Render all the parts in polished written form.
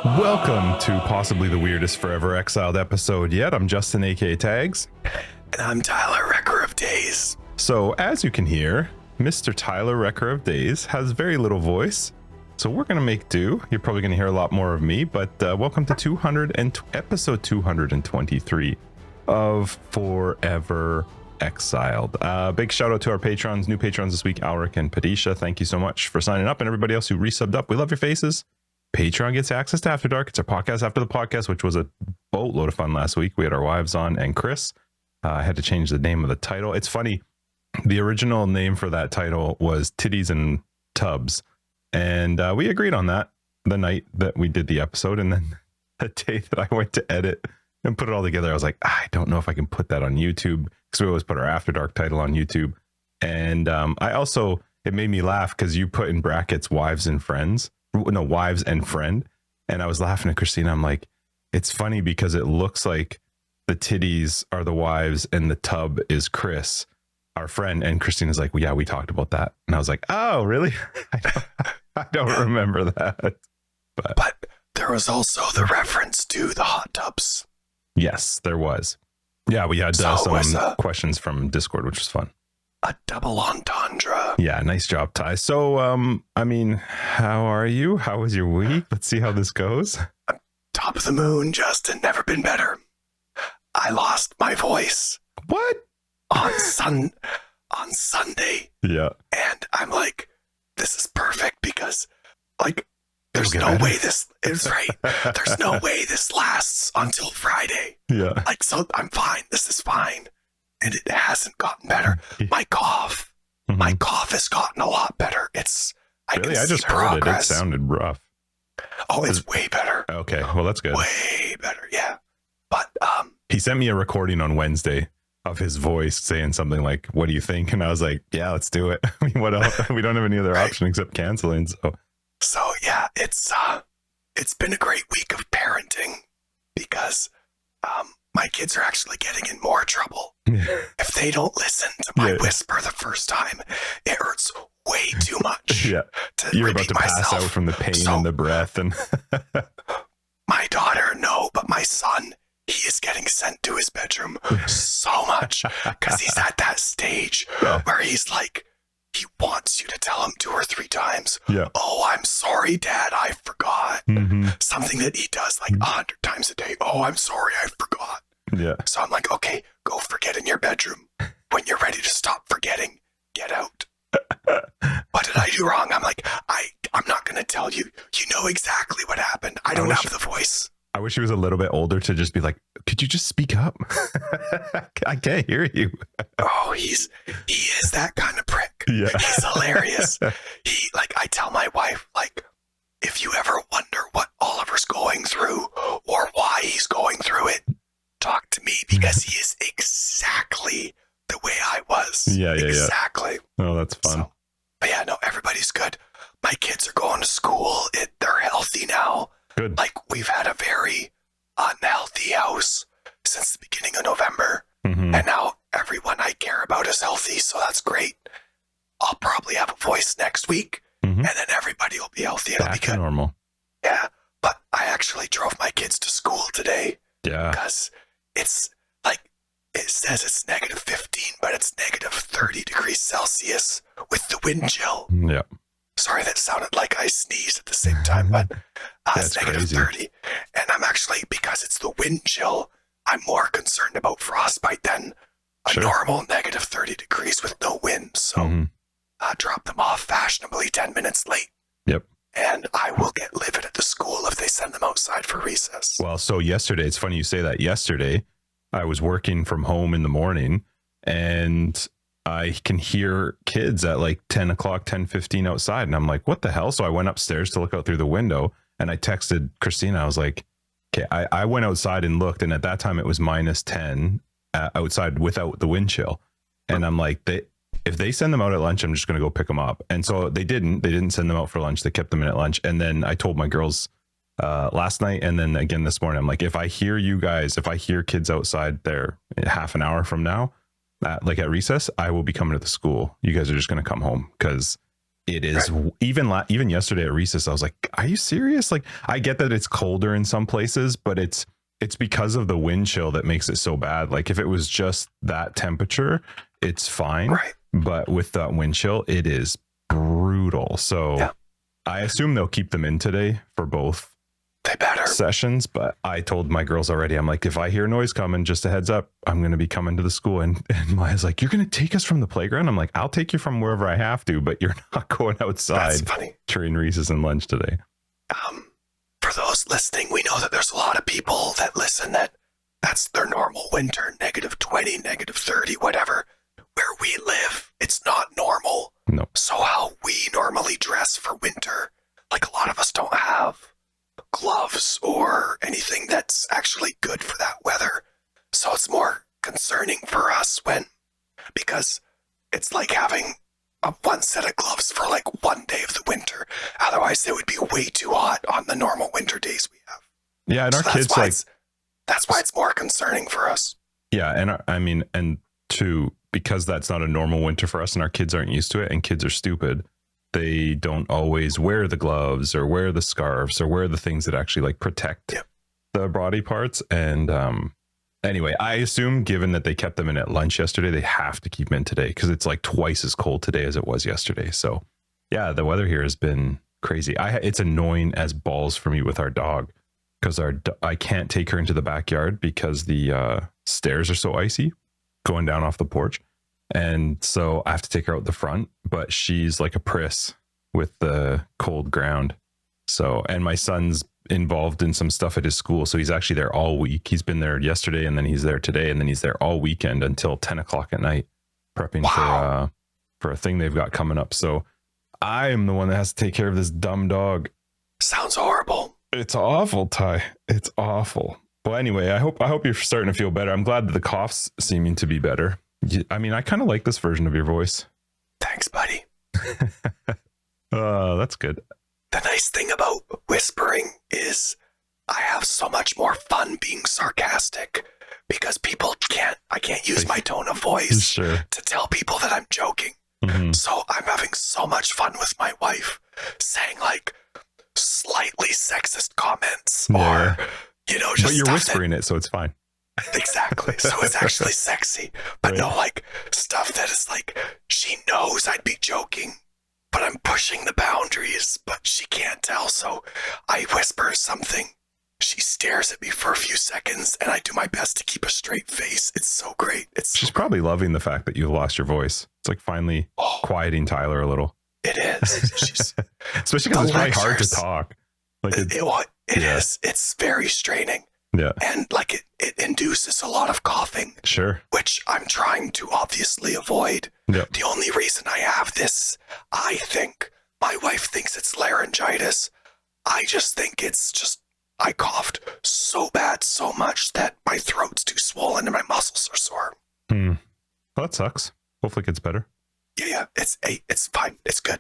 Welcome to possibly the weirdest Forever Exiled episode yet. I'm Justin, aka Tags. And I'm Tyler, Wrecker of Days. So, as you can hear, Mr. Tyler, Wrecker of Days, has very little voice. So we're going to make do. You're probably going to hear a lot more of me, but welcome to episode 223 of Forever Exiled. Big shout out to our patrons, new patrons this week, Alric and Padisha. Thank you so much for signing up, and everybody else who resubbed up. We love your faces. Patreon gets access to After Dark. It's our podcast after the podcast, which was a boatload of fun last week. We had our wives on and Chris. I had to change the name of the title. It's funny. The original name for that title was Titties and Tubs. And we agreed on that the night that we did the episode. And then the day that I went to edit and put it all together, I was like, I don't know if I can put that on YouTube, because we always put our After Dark title on YouTube. And I also, it made me laugh because you put in brackets wives and friends. No, wives and friend. And I was laughing at Christina. I'm like, it's funny because it looks like the titties are the wives and the tub is Chris, our friend. And Christina's like, well, yeah, we talked about that. And I was like, oh, really? I don't remember that. But there was also the reference to the hot tubs. Yes, there was. Yeah, we had some questions from Discord, which was fun. A double entendre. Yeah, nice job, Ty. So, I mean, how are you? How was your week? Let's see how this goes. I'm top of the moon, Justin. Never been better. I lost my voice. What? On Sunday. Yeah. And I'm like, this is perfect because, like, there's no way this is right. There's no way this lasts until Friday. Yeah. Like, so I'm fine. This is fine. And it hasn't gotten better. My cough has gotten a lot better. I just heard progress. It sounded rough. Oh, it's way better. Okay, well, that's good. Way better, yeah. But he sent me a recording on Wednesday of his voice saying something like, what do you think? And I was like, yeah, let's do it. I mean, what else? We don't have any other option except canceling. So yeah, it's been a great week of parenting because my kids are actually getting in more trouble. If they don't listen to my whisper the first time, it hurts way too much. Yeah, you're about to pass out from the pain and the breath. And my daughter, no, but my son, he is getting sent to his bedroom so much because he's at that stage where he's like, he wants you to tell him 2 or 3 times. Yeah. Oh, I'm sorry, Dad, I forgot. Something that he does like 100 times a day. Oh, I'm sorry, I forgot. Yeah. So I'm like, okay, go forget in your bedroom. When you're ready to stop forgetting, get out. What did I do wrong? I'm like, I'm not going to tell you. You know exactly what happened. I don't have the voice. I wish he was a little bit older to just be like, could you just speak up? I can't hear you. Oh, he is that kind of prick. Yeah. He's hilarious. I tell my wife, like, if you ever wonder what Oliver's going through or why he's going through it, talk to me because he is exactly the way I was. Yeah. Exactly. Oh, that's fun. So, but yeah, no, everybody's good. My kids are going to school. They're healthy now. Good. Like, we've had a very unhealthy house since the beginning of November. And now everyone I care about is healthy, so that's great. I'll probably have a voice next week, and then everybody will be healthy. It'll be good. Normal. Yeah, but I actually drove my kids to school today. Yeah. Because it's like, it says it's -15, but it's -30 degrees Celsius with the wind chill. Yeah. Sorry, that sounded like I sneezed at the same time, but it's -30. And I'm actually, because it's the wind chill, I'm more concerned about frostbite than a normal -30 degrees with no wind. So I drop them off fashionably 10 minutes late. Yep. And I will get livid at the school if they send them outside for recess. Well, so yesterday, it's funny you say that. Yesterday, I was working from home in the morning, and I can hear kids at like 10 o'clock, 10:15 outside. And I'm like, what the hell? So I went upstairs to look out through the window, and I texted Christina. I was like, okay, I went outside and looked, and at that time it was -10 outside without the wind chill. And I'm like, if they send them out at lunch, I'm just going to go pick them up. And so they didn't send them out for lunch. They kept them in at lunch. And then I told my girls last night, and then again this morning, I'm like, if I hear kids outside there half an hour from now, like at recess, I will be coming to the school. You guys are just going to come home, because It is even yesterday at recess, I was like, are you serious? Like, I get that it's colder in some places, but it's because of the wind chill that makes it so bad. Like if it was just that temperature, it's fine. Right. But with that wind chill, it is brutal. So I assume they'll keep them in today for both sessions. But I told my girls already, I'm like, if I hear noise coming, just a heads up, I'm going to be coming to the school. And Maya's like, you're going to take us from the playground? I'm like, I'll take you from wherever I have to, but you're not going outside. That's funny. During recess and lunch today. For those listening, we know that there's a lot of people that listen that's their normal winter, -20, -30, whatever. Where we live, it's not normal. No. So how we normally dress for winter, like a lot of us don't have gloves or anything that's actually good for that weather. So it's more concerning for us because it's like having one set of gloves for like one day of the winter. Otherwise, it would be way too hot on the normal winter days we have. Yeah, and so our kids that's why it's more concerning for us. Yeah, and and because that's not a normal winter for us, and our kids aren't used to it, and kids are stupid. They don't always wear the gloves or wear the scarves or wear the things that actually like protect the body parts. And anyway, I assume given that they kept them in at lunch yesterday, they have to keep them in today because it's like twice as cold today as it was yesterday. So yeah, the weather here has been crazy. It's annoying as balls for me with our dog because I can't take her into the backyard because the stairs are so icy going down off the porch. And so I have to take her out the front, but she's like a priss with the cold ground. So, and my son's involved in some stuff at his school. So he's actually there all week. He's been there yesterday and then he's there today. And then he's there all weekend until 10 o'clock at night, prepping for a thing they've got coming up. So I am the one that has to take care of this dumb dog. Sounds horrible. It's awful, Ty. It's awful. Well, anyway, I hope you're starting to feel better. I'm glad that the cough's seeming to be better. I mean, I kind of like this version of your voice. Thanks, buddy. That's good. The nice thing about whispering is I have so much more fun being sarcastic because I can't use my tone of voice to tell people that I'm joking. Mm-hmm. So I'm having so much fun with my wife saying like slightly sexist comments or, just but you're whispering it, so it's fine. Exactly. So it's actually sexy, but no, like stuff that is like, she knows I'd be joking, but I'm pushing the boundaries, but she can't tell. So I whisper something. She stares at me for a few seconds and I do my best to keep a straight face. It's so great. She's probably loving the fact that you've lost your voice. It's like finally quieting Tyler a little. It is. Especially because it's really hard to talk. Like it is. It's very straining. Yeah. And like it induces a lot of coughing. Sure. Which I'm trying to obviously avoid. Yep. The only reason I have this, I think, my wife thinks it's laryngitis. I just think it's just, I coughed so bad, so much that my throat's too swollen and my muscles are sore. Well, that sucks. Hopefully it gets better. Yeah. It's fine. It's good.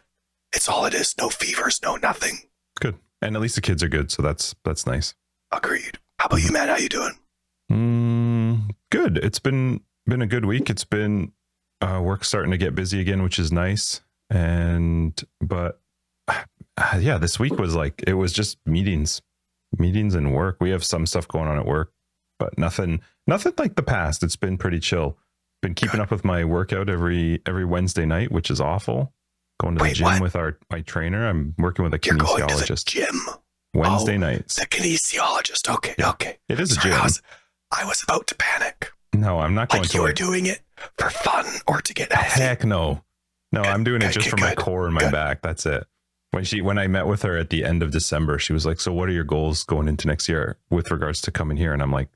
It's all it is. No fevers, no nothing. Good. And at least the kids are good. So that's nice. Agreed. How about you, man? How you doing? Good. It's been a good week. It's been work starting to get busy again, which is nice. But this week was like, it was just meetings and work. We have some stuff going on at work, but nothing like the past. It's been pretty chill. Been keeping up with my workout every Wednesday night, which is awful. Going to the gym with my trainer. I'm working with a kinesiologist. You're going to the gym? Wednesday nights. The kinesiologist. Okay. It is a gym. I was about to panic. No, I'm not going like to. You were doing it for fun or to get healthy? Heck no. I'm doing it just for my core and my back. That's it. When I met with her at the end of December, she was like, so what are your goals going into next year with regards to coming here? And I'm like,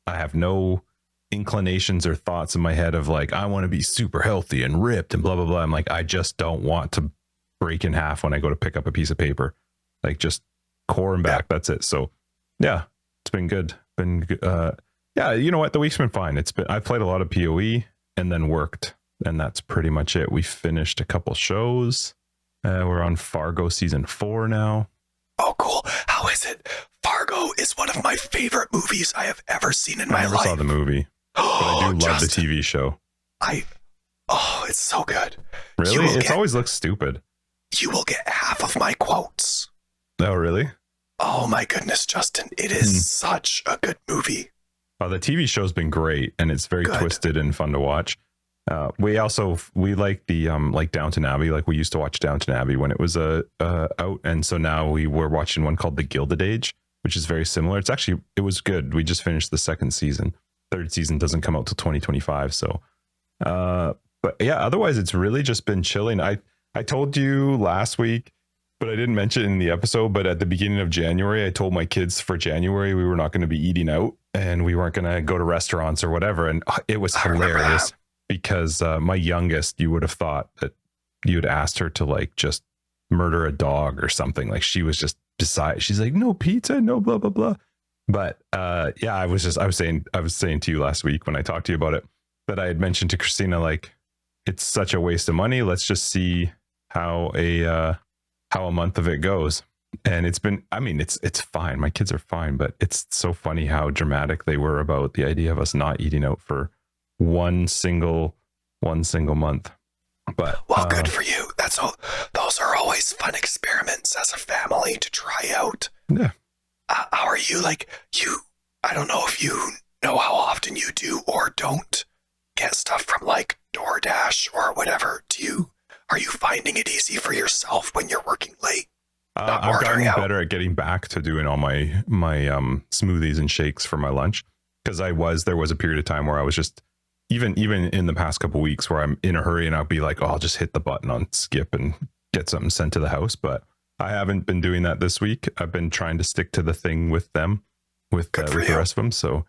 I have no inclinations or thoughts in my head of like, I want to be super healthy and ripped and blah, blah, blah. I'm like, I just don't want to break in half when I go to pick up a piece of paper. Like just core and back. That's it. So yeah, it's been good. You know what? The week's been fine. I've played a lot of PoE and then worked, and that's pretty much it. We finished a couple shows. We're on Fargo season 4 now. Oh, cool. How is it? Fargo is one of my favorite movies I have ever seen in my life. I never saw the movie, but I do love the TV show. It's so good. Really? It always looks stupid. you will get half of my quotes. Oh, really? Oh my goodness, Justin. It is such a good movie. The TV show's been great, and it's very twisted and fun to watch. We like the like Downton Abbey. Like we used to watch Downton Abbey when it was out, and so now we were watching one called The Gilded Age, which is very similar. It was good. We just finished the second season. Third season doesn't come out till 2025. So, but yeah, otherwise it's really just been chilling. I told you last week, but I didn't mention it in the episode. But at the beginning of January, I told my kids for January we were not going to be eating out and we weren't going to go to restaurants or whatever. And it was hilarious because my youngest, you would have thought that you had asked her to like just murder a dog or something. Like she was just beside. She's like, no pizza, no blah blah blah. But yeah, I was saying to you last week when I talked to you about it that I had mentioned to Christina, like, it's such a waste of money. Let's just see how a month of it goes. And it's been, I mean, it's fine. My kids are fine, but it's so funny how dramatic they were about the idea of us not eating out for one single month. But well, good for you. That's all. Those are always fun experiments as a family to try out. Yeah. How are you? Like I don't know if you know how often you do or don't get stuff from like DoorDash or whatever. Are you finding it easy for yourself when you're working late? I've gotten better at getting back to doing all my smoothies and shakes for my lunch, because there was a period of time where I was just even in the past couple of weeks where I'm in a hurry and I'll be like, oh, I'll just hit the button on skip and get something sent to the house. But I haven't been doing that this week. I've been trying to stick to the thing with them, with the rest of them. So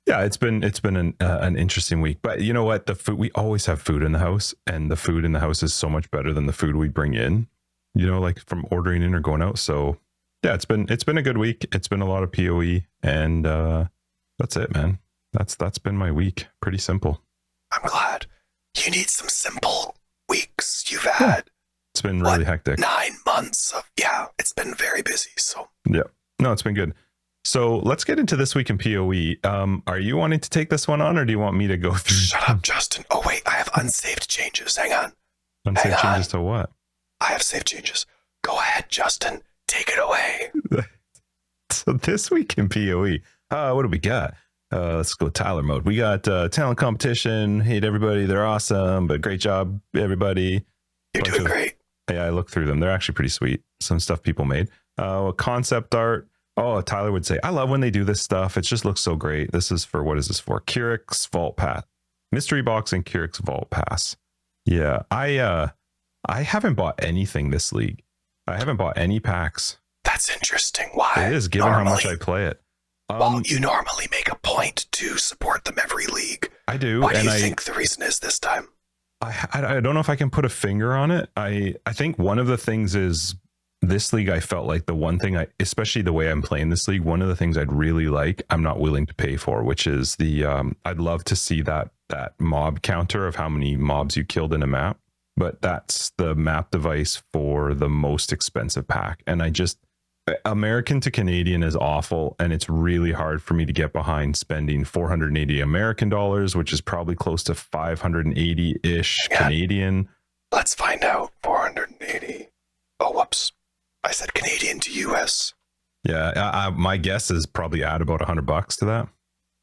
yeah, it's been an interesting week. But you know what? The food, we always have food in the house, and the food in the house is so much better than the food we bring in, you know, like from ordering in or going out. So yeah, it's been a good week. It's been a lot of PoE, and that's it, man. That's been my week. Pretty simple. I'm glad. You need some simple weeks. You've had it's been really hectic. 9 months of it's been very busy. So yeah, no, it's been good. So let's get into this week in PoE. Are you wanting to take this one on, or do you want me to go through? Shut up, Justin. Oh wait, I have unsaved changes. Hang on. Unsaved changes to what? I have saved changes. Go ahead, Justin. Take it away. So this week in PoE, what do we got? Let's go Tyler mode. We got talent competition. Hate everybody. They're awesome, but great job, everybody. You're doing great. Yeah, I looked through them. They're actually pretty sweet. Some stuff people made. Concept art. Oh, Tyler would say, I love when they do this stuff. It just looks so great. This is for, what is this for? Kyric's Vault Pass. Mystery Box and Kyric's Vault Pass. Yeah, I haven't bought anything this league. I haven't bought any packs. That's interesting. Why? It is, given how much I play it. Well, you normally make a point to support them every league. I do. What do you think the reason is this time? I don't know if I can put a finger on it. I think one of the things is this league, I felt like the one thing especially the way I'm playing this league, one of the things I'd really like, I'm not willing to pay for, which is I'd love to see that mob counter of how many mobs you killed in a map, but that's the map device for the most expensive pack. And American to Canadian is awful, and it's really hard for me to get behind spending 480 American dollars, which is probably close to 580-ish Canadian. Let's find out. 480. Oh, whoops. I said Canadian to US. Yeah, my guess is probably add about $100 to that.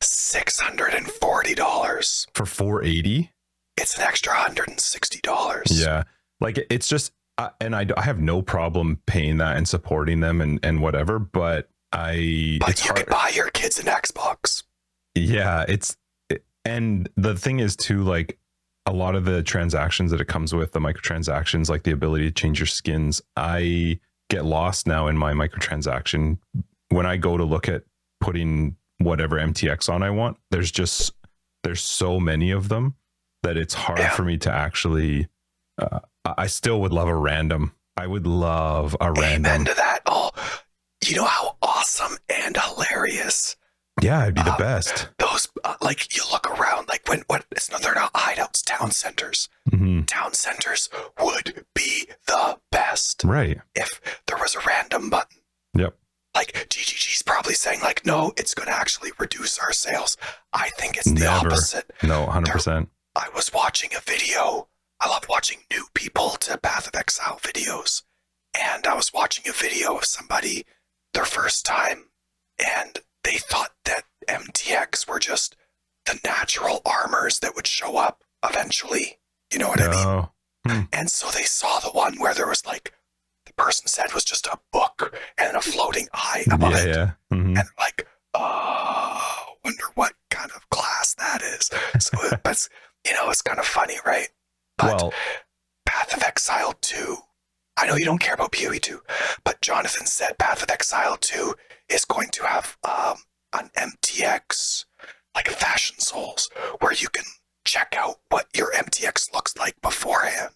$640 for 480. It's an extra $160. Yeah, like it's just, and I have no problem paying that and supporting them and whatever. But you could buy your kids an Xbox. Yeah, and the thing is too, like a lot of the transactions that it comes with, the microtransactions, like the ability to change your skins, I get lost now in my microtransaction. When I go to look at putting whatever MTX on I want, there's so many of them that it's hard for me to actually I still would love a random. I would love a random. Amen to that. Oh, you know how awesome and hilarious. Yeah, it'd be the best. Those like you look around, like they're not hideouts, town centers. Mm-hmm. Town centers would be the best. Right. If there was a random button. Yep. Like GGG's probably saying like, no, it's going to actually reduce our sales. I think it's the opposite. No, 100%. I was watching a video. I love watching new people to Path of Exile videos. And I was watching a video of somebody their first time, and they thought that MTX were just the natural armors that would show up eventually. You know what I mean? And so they saw the one where there was like, the person said was just a book and a floating eye above it. Yeah. And they're like, oh, wonder what kind of class that is. So it's, it's kind of funny, right? But Path of Exile 2, I know you don't care about PoE 2, but Jonathan said Path of Exile 2 is going to have an MTX, like a Fashion Souls, where you can check out what your MTX looks like beforehand.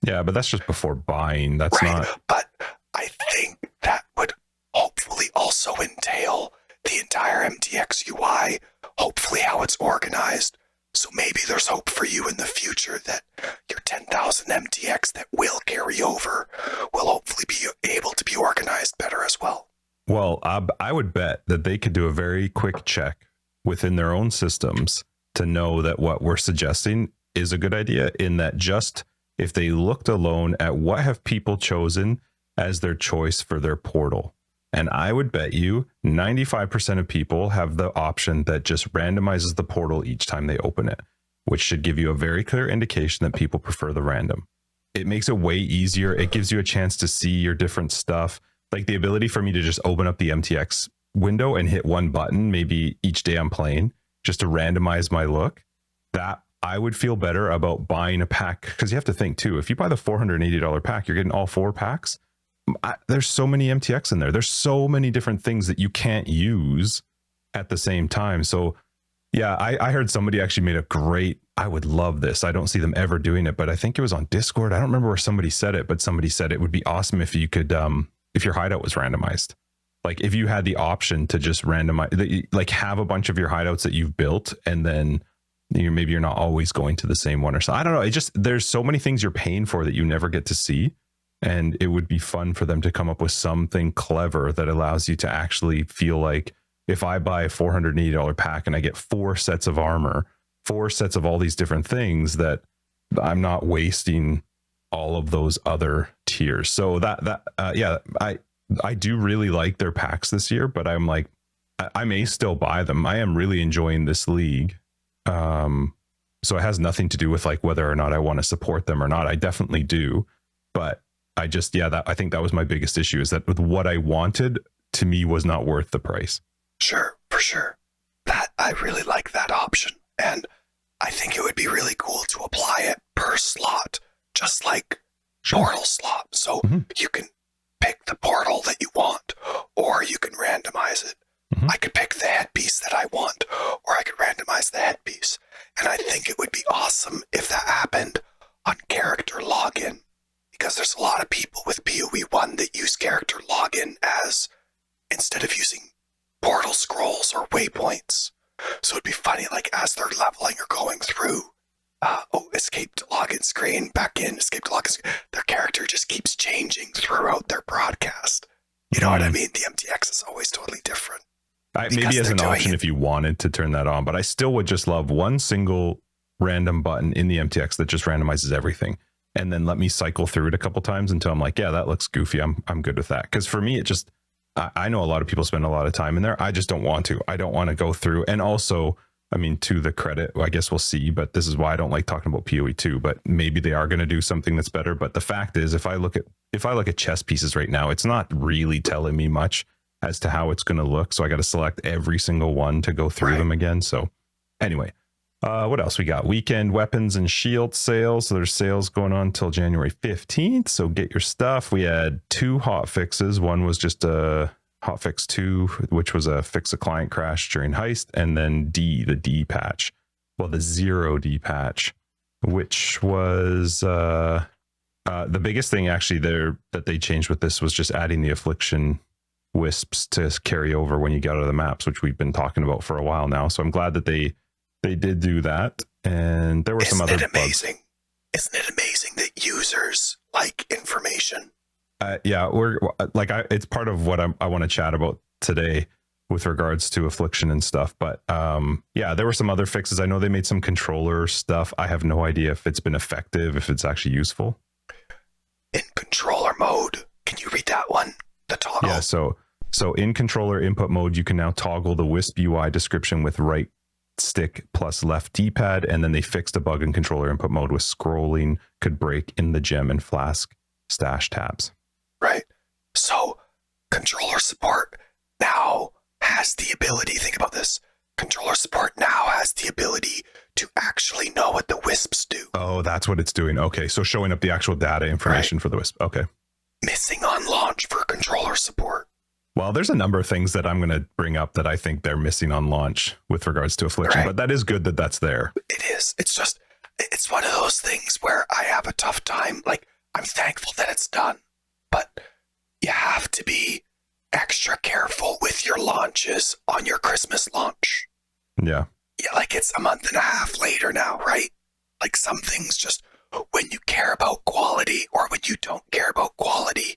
Yeah, but that's just before buying. That's right. not. But I think that would hopefully also entail the entire MTX UI, hopefully how it's organized. So maybe there's hope for you in the future that your 10,000 MTX that will carry over will hopefully be able to be organized better as well. Well, I would bet that they could do a very quick check within their own systems to know that what we're suggesting is a good idea, in that just if they looked alone at what have people chosen as their choice for their portal. And I would bet you 95% of people have the option that just randomizes the portal each time they open it, which should give you a very clear indication that people prefer the random. It makes it way easier. It gives you a chance to see your different stuff. Like the ability for me to just open up the MTX window and hit one button, maybe each day I'm playing, just to randomize my look. That I would feel better about buying a pack, because you have to think too, if you buy the $480 pack, you're getting all 4 packs. There's so many MTX in there. There's so many different things that you can't use at the same time. So yeah, I heard somebody actually made a great, I would love this. I don't see them ever doing it, but I think it was on Discord. I don't remember where somebody said it, but somebody said it would be awesome if you could, if your hideout was randomized. Like if you had the option to just randomize, like have a bunch of your hideouts that you've built, and then maybe you're not always going to the same one or so. I don't know. It just, there's so many things you're paying for that you never get to see. And it would be fun for them to come up with something clever that allows you to actually feel like, if I buy a $480 pack and I get 4 sets of armor, 4 sets of all these different things, that I'm not wasting all of those other tiers. So yeah, I do really like their packs this year, but I'm like, I may still buy them. I am really enjoying this league. So it has nothing to do with like whether or not I want to support them or not. I definitely do, but I just, I think that was my biggest issue, is that with what I wanted, to me, was not worth the price. Sure, for sure. That, I really like that option. And I think it would be really cool to apply it per slot, just like portal slot. So you can pick the portal that you want, or you can randomize it. I could pick the headpiece that I want, or I could randomize the headpiece. And I think it would be awesome if that happened on character login, because there's a lot of people with PoE 1 that use character login as, instead of using portal scrolls or waypoints. So it'd be funny, like as they're leveling or going through, escape to login screen, back in, escape to login screen, their character just keeps changing throughout their broadcast. You know what I mean? The MTX is always totally different. Maybe as an option if you wanted to turn that on, but I still would just love one single random button in the MTX that just randomizes everything, and then let me cycle through it a couple times until I'm like, yeah, that looks goofy. I'm good with that. Because for me, it just, I know a lot of people spend a lot of time in there. I just don't want to. I don't want to go through. And also, I mean, to the credit, I guess we'll see, but this is why I don't like talking about PoE 2, but maybe they are going to do something that's better. But the fact is, if I look at chess pieces right now, it's not really telling me much as to how it's going to look. So I got to select every single one to go through them again. So anyway, what else we got? Weekend weapons and shield sales. So there's sales going on till January 15th. So get your stuff. We had 2 hot fixes. One was just a hotfix 2, which was a fix a client crash during heist. And then the D patch. Well, the 0D patch, which was the biggest thing actually there that they changed with this was just adding the Affliction wisps to carry over when you get out of the maps, which we've been talking about for a while now. So I'm glad that they did do that. And there were some other bugs. Isn't it amazing that users like information? Yeah, we're like, it's part of what I want to chat about today with regards to Affliction and stuff. But yeah, there were some other fixes. I know they made some controller stuff. I have no idea if it's been effective, if it's actually useful. In controller mode, can that one, the toggle. Yeah, so in controller input mode, you can now toggle the Wisp UI description with right stick plus left D-pad, and then they fixed a bug in controller input mode with scrolling could break in the gem and flask stash tabs. Right. So controller support now has the ability, think about this, controller support now has the ability to actually know what the Wisps do. Oh, that's what it's doing. Okay, so showing up the actual data information for the Wisp. Okay. Missing on launch for controller support. Well, there's a number of things that I'm going to bring up that I think they're missing on launch with regards to Affliction, but that is good that that's there. It is. It's just, it's one of those things where I have a tough time. Like, I'm thankful that it's done, but you have to be extra careful with your launches on your Christmas launch. Yeah. Yeah, like it's a month and a half later now, right? Like some things just, when you care about quality or when you don't care about quality,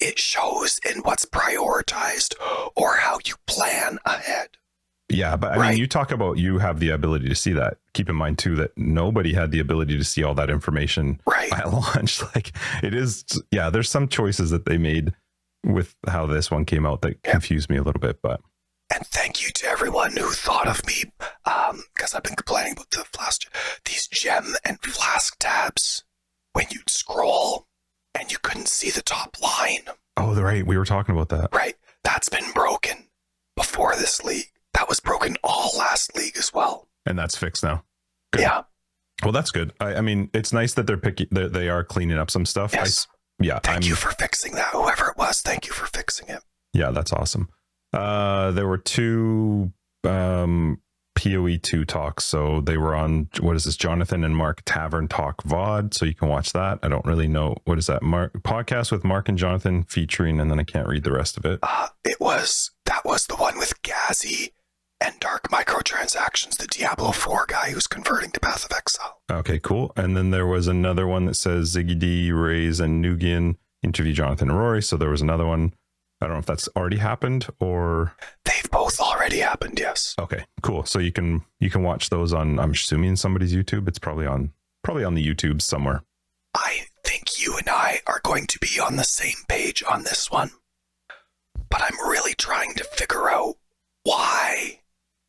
it shows in what's prioritized or how you plan ahead. Yeah, but I mean, you talk about you have the ability to see that. Keep in mind, too, that nobody had the ability to see all that information at launch. Like it is, yeah, there's some choices that they made with how this one came out that confused me a little bit. But and thank you to everyone who thought of me, because I've been complaining about the flask, these gem and flask tabs when you'd scroll and you couldn't see the top line. Oh, right. We were talking about that. Right. That's been broken before this league. That was broken all last league as well. And that's fixed now. Good. Yeah. Well, that's good. I mean, it's nice that they are cleaning up some stuff. Yes. Thank you for fixing that. Whoever it was, thank you for fixing it. Yeah, that's awesome. There were two PoE 2 talks. So they were on, what is this, Jonathan and Mark Tavern Talk VOD. So you can watch that. I don't really know. What is that? Podcast with Mark and Jonathan featuring, and then I can't read the rest of it. That was the one with Gazi and Dark Microtransactions, the Diablo 4 guy who's converting to Path of Exile. Okay, cool. And then there was another one that says Ziggy D, Rays, and Nugian interview Jonathan and Rory. So there was another one. I don't know if that's already happened or... They've both already happened, yes. Okay, cool. So you can watch those on, I'm assuming, somebody's YouTube. It's probably on the YouTube somewhere. I think you and I are going to be on the same page on this one. But I'm really trying to figure out why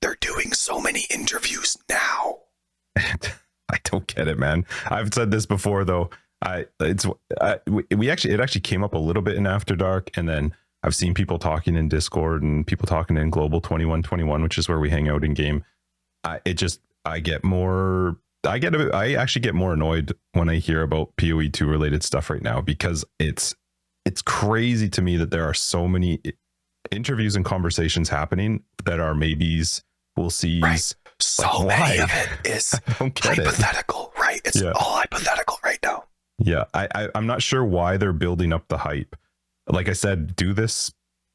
they're doing so many interviews now. I don't get it, man. I've said this before, though. It actually came up a little bit in After Dark, and then I've seen people talking in Discord and people talking in Global 2121, which is where we hang out in game. I actually get more annoyed when I hear about PoE 2 related stuff right now, because it's crazy to me that there are so many interviews and conversations happening that are maybes, we'll see. Right. So many of it is hypothetical, right? It's all hypothetical right now. Yeah, I'm not sure why they're building up the hype. Like I said, do this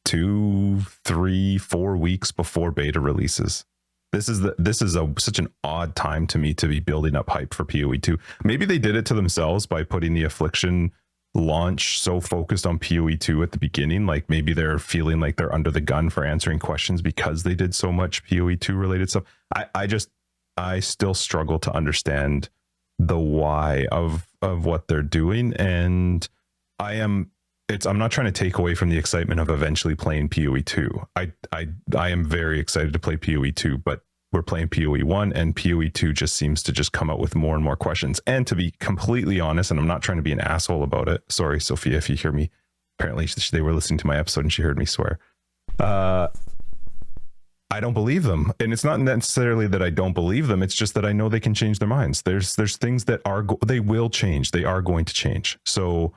2, 3, 4 weeks before beta releases. This is such an odd time to me to be building up hype for PoE 2. Maybe they did it to themselves by putting the Affliction launch so focused on PoE 2 at the beginning. Like maybe they're feeling like they're under the gun for answering questions because they did so much PoE 2 related stuff. I still struggle to understand the why of what they're doing, and I'm not trying to take away from the excitement of eventually playing PoE 2. I am very excited to play PoE 2, but we're playing PoE 1, and PoE 2 just seems to just come out with more and more questions. And to be completely honest, and I'm not trying to be an asshole about it. Sorry, Sophia, if you hear me. Apparently they were listening to my episode and she heard me swear. I don't believe them. And it's not necessarily that I don't believe them. It's just that I know they can change their minds. There's things that they will change. They are going to change. So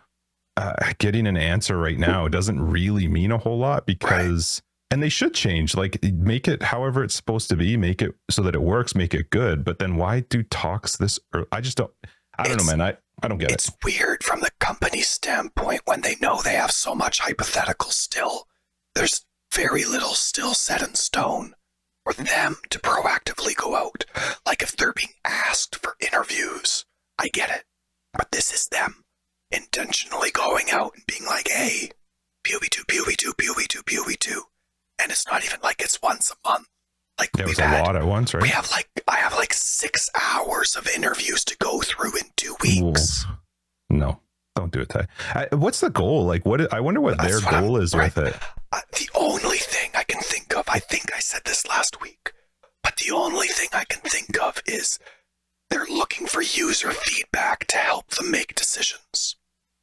getting an answer right now doesn't really mean a whole lot, because, and they should change, like make it however it's supposed to be, make it so that it works, make it good. But then why do talks this early? I don't know, man. I don't get it. It's weird from the company's standpoint when they know they have so much hypothetical still. There's very little still set in stone for them to proactively go out. Like if they're being asked for interviews, I get it. But this is them intentionally going out and being like, hey, PoE 2, PoE 2, PoE 2, PoE 2. And it's not even like it's once a month. Like it was a lot at once, right? I have 6 hours of interviews to go through in 2 weeks. No. Don't do it, Ty. What's the goal? Like, I wonder what their goal is with it. The only thing I can think of, I think I said this last week, but the only thing I can think of is they're looking for user feedback to help them make decisions.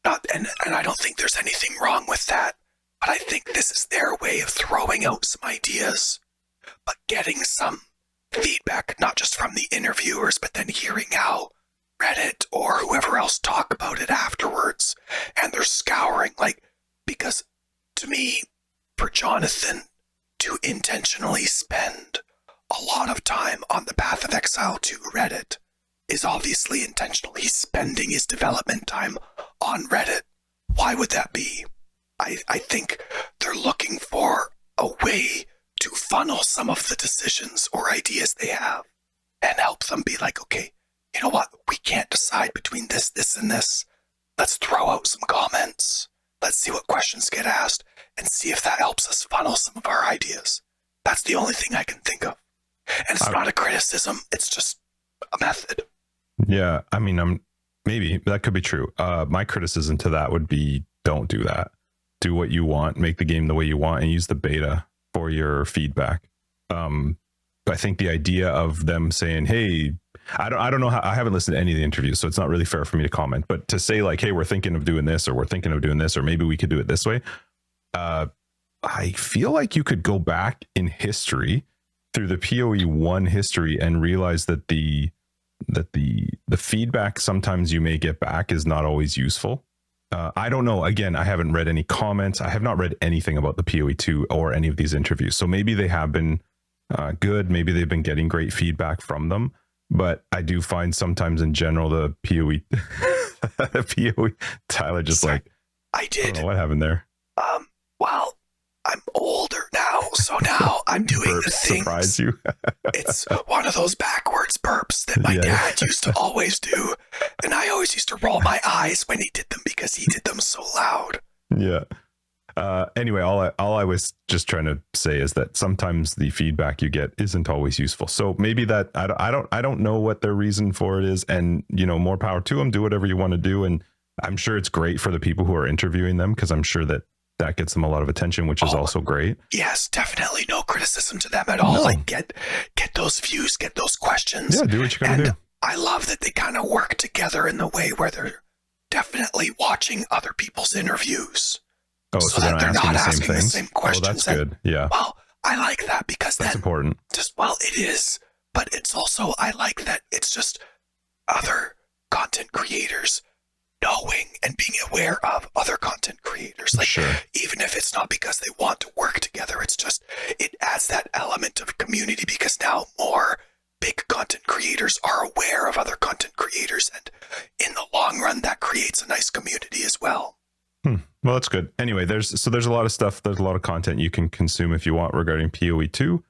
And I don't think there's anything wrong with that, but I think this is their way of throwing out some ideas, but getting some feedback, not just from the interviewers, but then hearing how Reddit or whoever else talk about it afterwards, and they're scouring, like, because to me, for Jonathan to intentionally spend a lot of time on the Path of Exile 2 Reddit is obviously intentional. He's spending his development time on Reddit. Why would that be? I think they're looking for a way to funnel some of the decisions or ideas they have and help them be like, okay, you know what? We can't decide between this, this, and this. Let's throw out some comments. Let's see what questions get asked and see if that helps us funnel some of our ideas. That's the only thing I can think of. And it's not a criticism. It's just a method. Yeah. I mean, maybe that could be true. My criticism to that would be, don't do that. Do what you want, make the game the way you want, and use the beta for your feedback. I think the idea of them saying, hey, I don't know how, I haven't listened to any of the interviews, so it's not really fair for me to comment, but to say like, hey, we're thinking of doing this, or we're thinking of doing this, or maybe we could do it this way. I feel like you could go back in history through the PoE 1 history and realize that the feedback sometimes you may get back is not always useful. I don't know. Again, I haven't read any comments. I have not read anything about the PoE 2 or any of these interviews. So maybe they have been good. Maybe they've been getting great feedback from them. But I do find sometimes in general, the PoE, the PoE, Tyler just Sorry, like, I did. I don't know what happened there. Well, I'm older now, so now I'm doing the things. Surprise you? It's one of those backwards burps that my dad used to always do, and I always used to roll my eyes when he did them because he did them so loud. Yeah. Anyway, all I was just trying to say is that sometimes the feedback you get isn't always useful. So maybe that I don't know what their reason for it is, and more power to them. Do whatever you want to do, and I'm sure it's great for the people who are interviewing them, because I'm sure that gets them a lot of attention, which is also great. Yes, definitely no criticism to them at all. No. Like get those views, get those questions. Yeah, do what you gotta do. I love that they kind of work together in the way where they're definitely watching other people's interviews. Oh, so that they're not asking the same questions. Oh, that's good. Yeah. Well, I like that because that's important. It is, but it's also, I like that it's just other content creators knowing and being aware of other content creators. Like, sure. Even if it's not because they want to work together, it's just, it adds that element of community because now more big content creators are aware of other content creators. And in the long run, that creates a nice community as well. Well, that's good. Anyway, there's a lot of stuff. There's a lot of content you can consume if you want regarding PoE 2.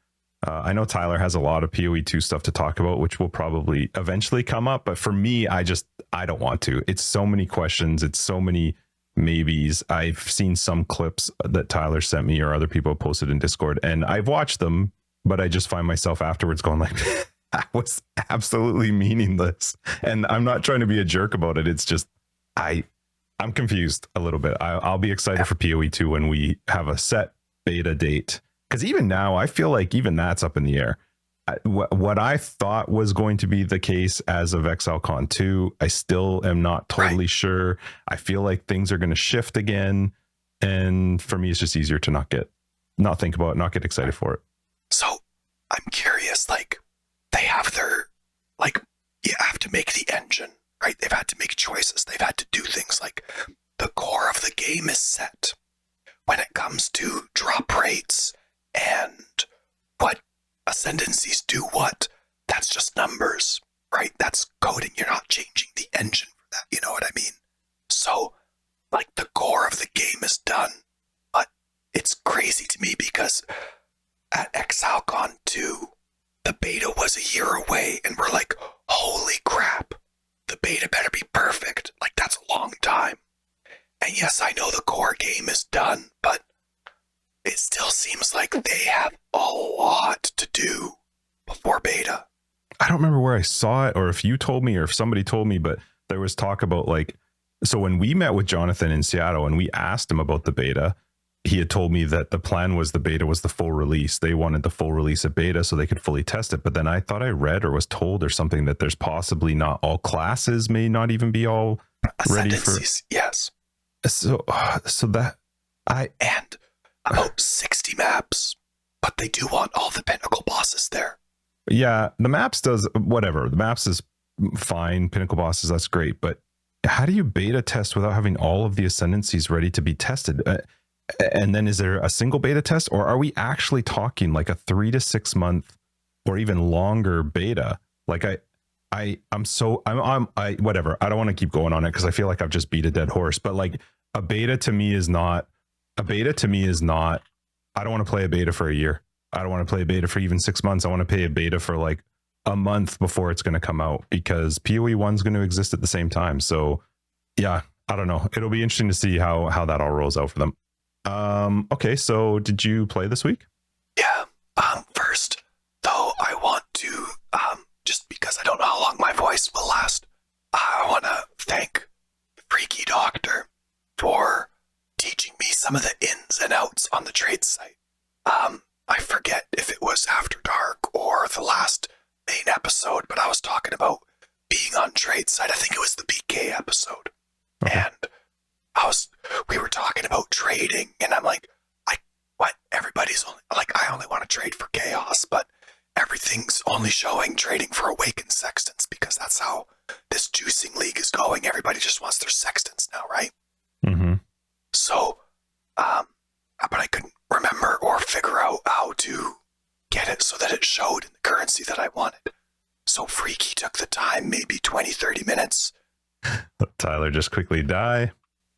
I know Tyler has a lot of PoE 2 stuff to talk about, which will probably eventually come up. But for me, I don't want to. It's so many questions. It's so many maybes. I've seen some clips that Tyler sent me or other people have posted in Discord, and I've watched them, but I just find myself afterwards going like, that was absolutely meaningless. And I'm not trying to be a jerk about it. It's just, I'm confused a little bit. I'll be excited for PoE 2 when we have a set beta date. Because even now, I feel like even that's up in the air. What I thought was going to be the case as of ExileCon 2, I still am not totally sure. I feel like things are going to shift again. And for me, it's just easier to not think about it, not get excited for it. So I'm curious, like, they have their, like, you have to make the engine, right? They've had to make choices. They've had to do things like the core of the game is set when it comes to drop rates and what ascendancies do what. That's just numbers, right? That's coding. You're not changing the engine for that. You know what I mean? So, like, the core of the game is done. But it's crazy to me because at ExileCon 2, the beta was a year away, and we're like, holy crap, the beta better be perfect. Like, that's a long time. And yes, I know the core game is done, but it still seems like they have a lot to do before beta. I don't remember where I saw it or if you told me or if somebody told me, but there was talk about like So when we met with Jonathan in Seattle and we asked him about the beta, he had told me that the plan was the beta was the full release. They wanted the full release of beta so they could fully test it. But then I thought I read or was told or something that there's possibly not all classes may not even be all ready for. Yes. So that and about 60 maps, but they do want all the pinnacle bosses there. Yeah, the maps does whatever. The maps is fine. Pinnacle bosses, that's great. But how do you beta test without having all of the ascendancies ready to be tested? And then is there a single beta test, or are we actually talking like a 3 to 6 month or even longer beta? Like I'm whatever. I don't want to keep going on it because I feel like I've just beat a dead horse. But like a beta to me is not. I don't want to play a beta for a year. I don't want to play a beta for even 6 months. I want to play a beta for like a month before it's going to come out, because PoE 1's going to exist at the same time. So yeah, I don't know. It'll be interesting to see how that all rolls out for them. Okay, so did you play this week? Yeah. First, though, I want to, just because I don't know how long my voice will last, I want to thank Freaky Doctor for teaching me some of the ins and outs on the trade site. I forget if it was After Dark or the last main episode, but I was talking about being on trade site. I think it was the PK episode. Okay. And we were talking about trading, and I'm like, everybody's only, like, I only want to trade for chaos, but everything's only showing trading for awakened sextants, because that's how this juicing league is going. Everybody just wants their sextants now, right? Mm-hmm. So, but I couldn't remember or figure out how to get it so that it showed in the currency that I wanted. So Freaky took the time, maybe 20, 30 minutes. Let Tyler just quickly die.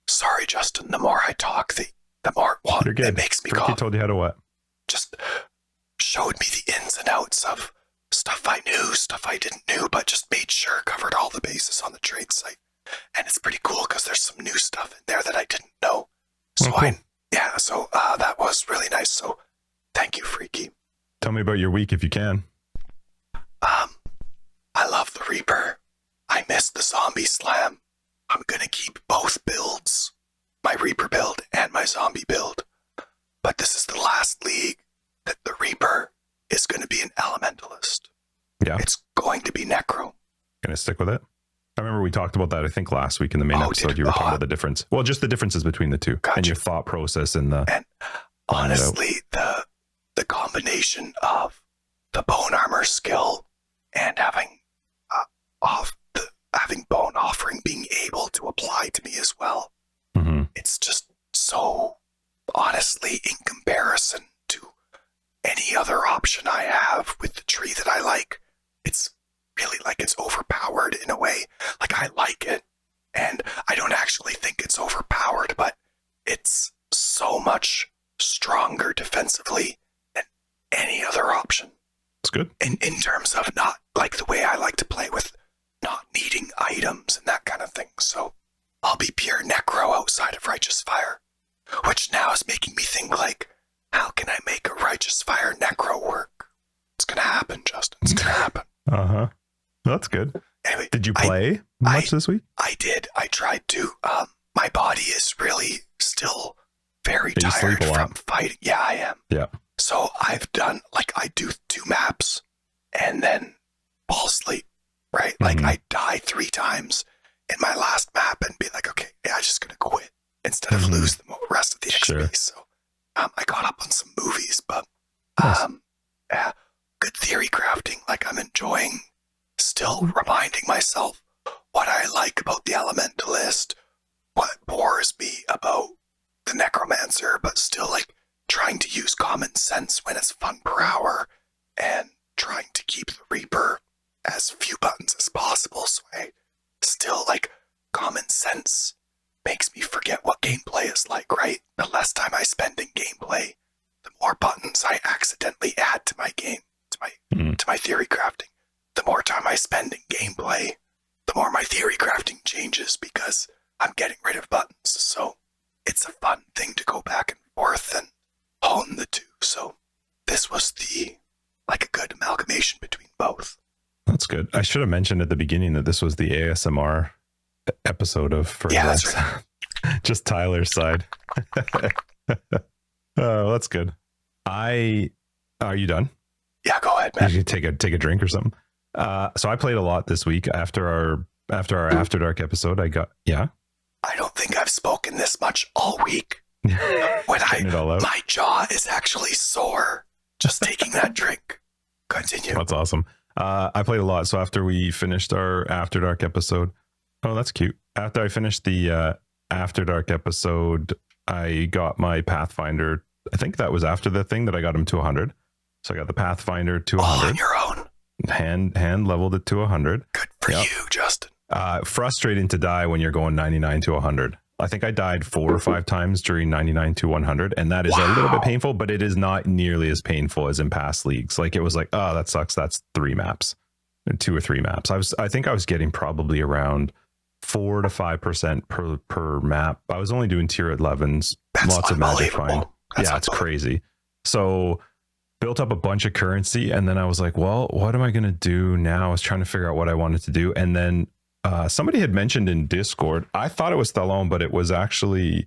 Sorry, Justin. The more I talk, the more it makes me Freaky cough. Told you how to what? Just showed me the ins and outs of stuff I knew, stuff I didn't know, but just made sure covered all the bases on the trade site. And it's pretty cool because there's some new stuff in there that I didn't know. So cool. So that was really nice. So thank you, Freaky. Tell me about your week if you can. I love the Reaper. I miss the zombie slam. I'm gonna keep both builds, my Reaper build and my zombie build. But this is the last league that the Reaper is going to be an elementalist. Yeah. It's going to be necro. Gonna stick with it? I remember we talked about that, I think, last week in the main episode. You were talking about the difference. Well, just the differences between the two. Gotcha. And your thought process and honestly, the combination of the bone armor skill and having bone offering being able to apply to me as well. Mm-hmm. It's just so, honestly, in comparison to any other option I have with the tree that I like, it's really like it's overpowered in a way. Like, I like it, and I don't actually think it's overpowered, but it's so much stronger defensively than any other option. It's good. In terms of not like the way I like to play with not needing items and that kind of thing. So I'll be pure necro outside of Righteous Fire, which now is making me think, like, how can I make a Righteous Fire necro work? It's going to happen, Justin. It's going to happen. Uh-huh. That's good. Anyway, did you play much this week? I did. I tried to. My body is really still very tired from fighting. Yeah, I am. Yeah. So I've done, like, I do 2 maps and then fall asleep, right? Mm-hmm. Like, I die 3 times in my last map and be like, okay, yeah, I'm just going to quit instead of lose the rest of the XP. Sure. So I got up on some movies, but nice. Yeah, good theory crafting. Like, I'm enjoying still reminding myself what I like about the Elementalist, what bores me about the Necromancer, but still, like, trying to use common sense when it's fun per hour and trying to keep the Reaper as few buttons as possible. So I still, like, common sense makes me forget what gameplay is like, right? The less time I spend in gameplay, the more buttons I accidentally add to my game, to my theory crafting. The more time I spend in gameplay, the more my theory crafting changes because I'm getting rid of buttons. So it's a fun thing to go back and forth and hone the two. So this was a good amalgamation between both. That's good. I should have mentioned at the beginning that this was the ASMR episode of For that's right. Just Tyler's side. Oh, that's good. Are you done? Yeah, go ahead, man. You should take a drink or something. So I played a lot this week after our After Dark episode. I don't think I've spoken this much all week. My jaw is actually sore just taking that drink. Continue. That's awesome. I played a lot. So after we finished our After Dark episode, oh, that's cute. After I finished the After Dark episode, I got my Pathfinder. I think that was after the thing that I got him to 100. So I got the Pathfinder to 100. All on your own. Hand leveled it to 100. Good for you, Justin. Frustrating to die when you're going 99 to 100. I think I died 4 or 5 times during 99 to 100, and that is a little bit painful, but it is not nearly as painful as in past leagues. Like, it was like, oh, that sucks. That's 2 or 3 maps. I think I was getting probably around 4 to 5% per map. I was only doing tier 11s. That's lots of magic find. Yeah, it's crazy. So built up a bunch of currency, and then I was like, well, what am I going to do now? I was trying to figure out what I wanted to do, and then somebody had mentioned in Discord, I thought it was Stallone, but it was actually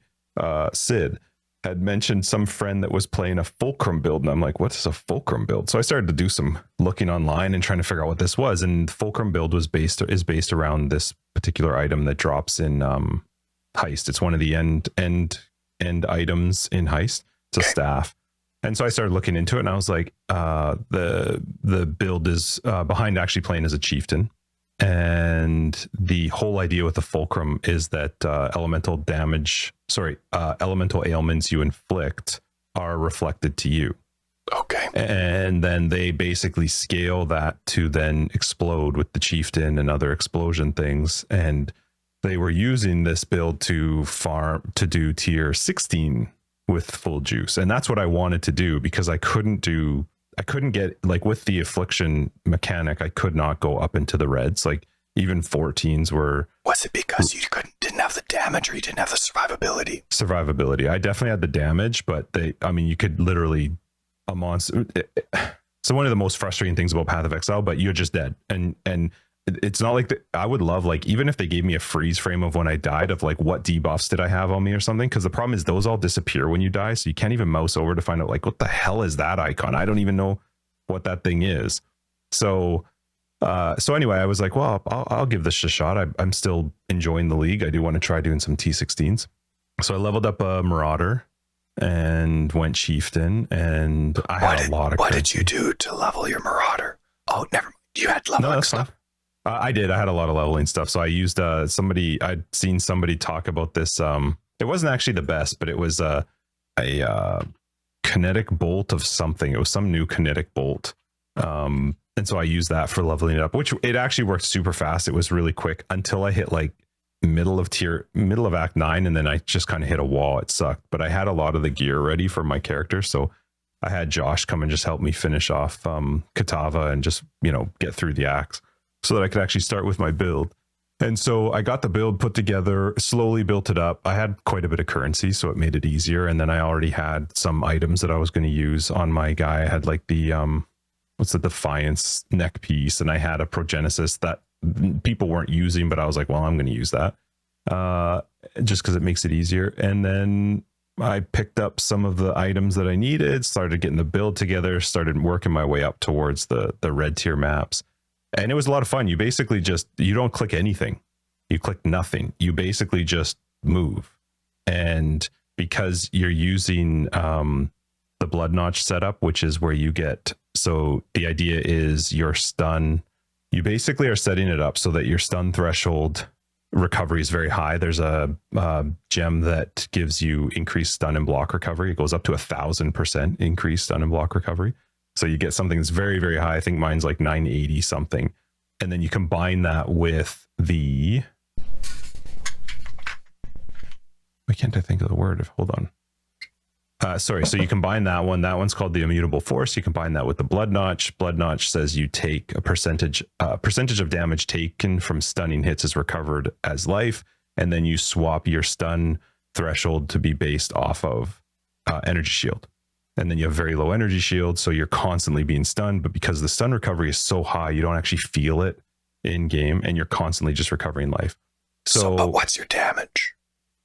Sid, had mentioned some friend that was playing a Fulcrum Build. And I'm like, what is a Fulcrum Build? So I started to do some looking online and trying to figure out what this was. And Fulcrum Build is based around this particular item that drops in Heist. It's one of the end items in Heist. It's a staff. And so I started looking into it, and I was like, the build is behind actually playing as a chieftain. And the whole idea with the Fulcrum is that elemental ailments you inflict are reflected to you. Okay. And then they basically scale that to then explode with the chieftain and other explosion things. And they were using this build to do tier 16 with full juice. And that's what I wanted to do, because I couldn't get, like, with the Affliction mechanic, I could not go up into the reds. Like, even 14s were... Was it because you didn't have the damage, or you didn't have the survivability? Survivability. I definitely had the damage, but you could literally... a monster... So one of the most frustrating things about Path of Exile, but you're just dead. And it's not like I would love, like, even if they gave me a freeze frame of when I died, of like, what debuffs did I have on me or something, because the problem is those all disappear when you die, so you can't even mouse over to find out, like, what the hell is that icon? I don't even know what that thing is. So anyway, I was like, well, I'll give this a shot. I'm still enjoying the league. I do want to try doing some T16s. So I leveled up a Marauder and went chieftain, and I had a lot of... What did you do to level your Marauder? Oh, never mind. You had leveling stuff. I did. I had a lot of leveling stuff. So I used I'd seen somebody talk about this. It wasn't actually the best, but it was a kinetic bolt of something. It was some new kinetic bolt. And so I used that for leveling it up, which it actually worked super fast. It was really quick until I hit like middle of Act 9, and then I just kind of hit a wall. It sucked, but I had a lot of the gear ready for my character. So I had Josh come and just help me finish off Katava and just, get through the acts, so that I could actually start with my build. And so I got the build put together, slowly built it up. I had quite a bit of currency, so it made it easier. And then I already had some items that I was going to use on my guy. I had like the, what's the Defiance neck piece, and I had a Progenesis that people weren't using, but I was like, well, I'm going to use that just because it makes it easier. And then I picked up some of the items that I needed, started getting the build together, started working my way up towards the red tier maps. And it was a lot of fun. You basically you don't click anything. You click nothing. You basically just move. And because you're using the Blood Notch setup, which is where you get... So the idea is your stun... You basically are setting it up so that your stun threshold recovery is very high. There's a gem that gives you increased stun and block recovery. It goes up to 1,000% increased stun and block recovery. So you get something that's very, very high. I think mine's like 980 something. And then you combine that with the... Why can't I think of the word? Hold on. So you combine that one. That one's called the Immutable Force. You combine that with the Blood Notch. Blood Notch says you take a percentage of damage taken from stunning hits is recovered as life. And then you swap your stun threshold to be based off of energy shield. And then you have very low energy shield, so you're constantly being stunned. But because the stun recovery is so high, you don't actually feel it in game, and you're constantly just recovering life. But what's your damage?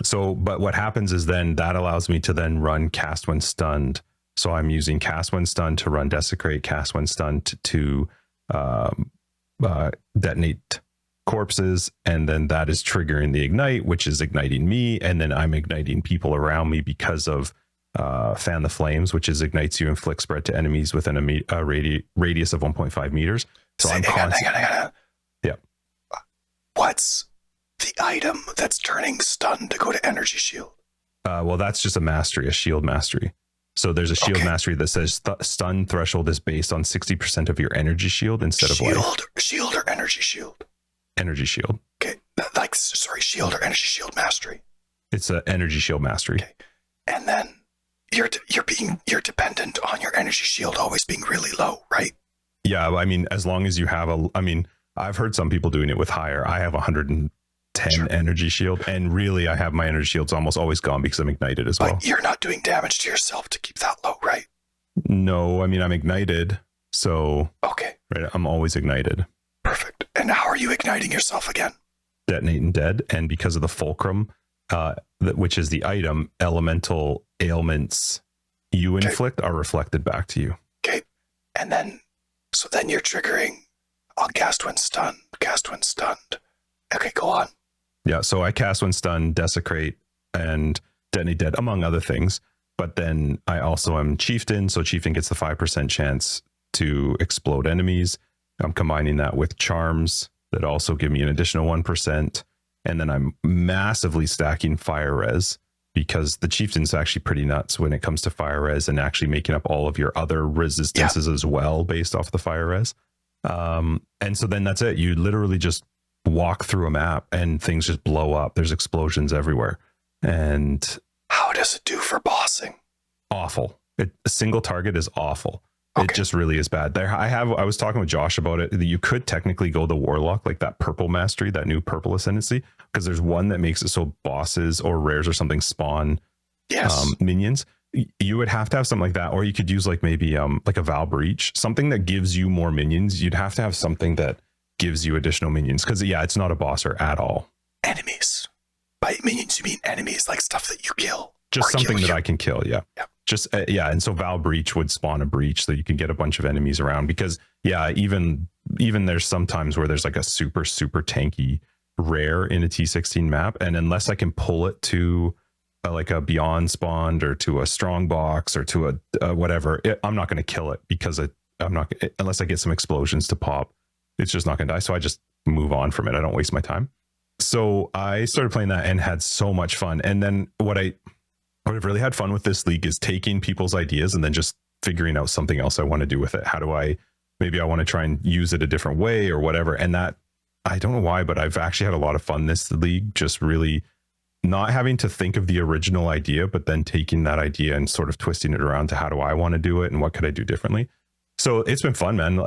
So, but what happens is then that allows me to then run cast when stunned. So I'm using cast when stunned to run desecrate, cast when stunned to detonate corpses, and then that is triggering the ignite, which is igniting me, and then I'm igniting people around me because of fan the flames, which is ignites you, inflict spread to enemies within a radius of 1.5 meters. So hang on. Yeah. What's the item that's turning stun to go to energy shield? Well, that's just a mastery, a shield mastery. So there's a shield mastery that says stun threshold is based on 60% of your energy shield instead of life. Shield or energy shield? Energy shield. Okay. Shield or energy shield mastery. It's an energy shield mastery. Okay. And then you're dependent on your energy shield always being really low, right? Yeah, I mean, as long as you have I've heard some people doing it with higher. I have 110 energy shield, and really I have my energy shields almost always gone because I'm ignited as well. But you're not doing damage to yourself to keep that low, right? No, I mean, I'm ignited, so okay, right, I'm always ignited. Perfect. And how are you igniting yourself again? Detonate and dead, and because of the fulcrum, which is the item, elemental ailments you inflict are reflected back to you. Okay, and then you're triggering. I'll cast when stunned. Okay, go on. Yeah, so I cast when stunned, desecrate, and detonate dead, among other things. But then I also am chieftain, so chieftain gets the 5% chance to explode enemies. I'm combining that with charms that also give me an additional 1%. And then I'm massively stacking fire res, because the chieftain's actually pretty nuts when it comes to fire res and actually making up all of your other resistances as well based off the fire res. And so then that's it. You literally just walk through a map and things just blow up. There's explosions everywhere. And how does it do for bossing? Awful. A single target is awful. Okay. It just really is bad. I was talking with Josh about it. You could technically go the warlock, like that purple mastery, that new purple ascendancy, because there's one that makes it so bosses or rares or something spawn minions. You would have to have something like that, or you could use like maybe like a Val Breach, something that gives you more minions. You'd have to have something that gives you additional minions, because it's not a bosser at all. Enemies. By minions, you mean enemies, like stuff that you kill. Just something that I can kill, yeah. Just and so Val Breach would spawn a breach, so you can get a bunch of enemies around, because even there's sometimes where there's like a super tanky rare in a T16 map, and unless I can pull it to like a beyond spawned or to a strong box or to a whatever, I'm not going to kill it, because I'm not, unless I get some explosions to pop, it's just not going to die. So I just move on from it. I don't waste my time. So I started playing that and had so much fun. And then what I've really had fun with this league is taking people's ideas and then just figuring out something else I want to do with it. Maybe I want to try and use it a different way or whatever. And that, I don't know why, but I've actually had a lot of fun this league, just really not having to think of the original idea, but then taking that idea and sort of twisting it around to how do I want to do it and what could I do differently. So it's been fun, man.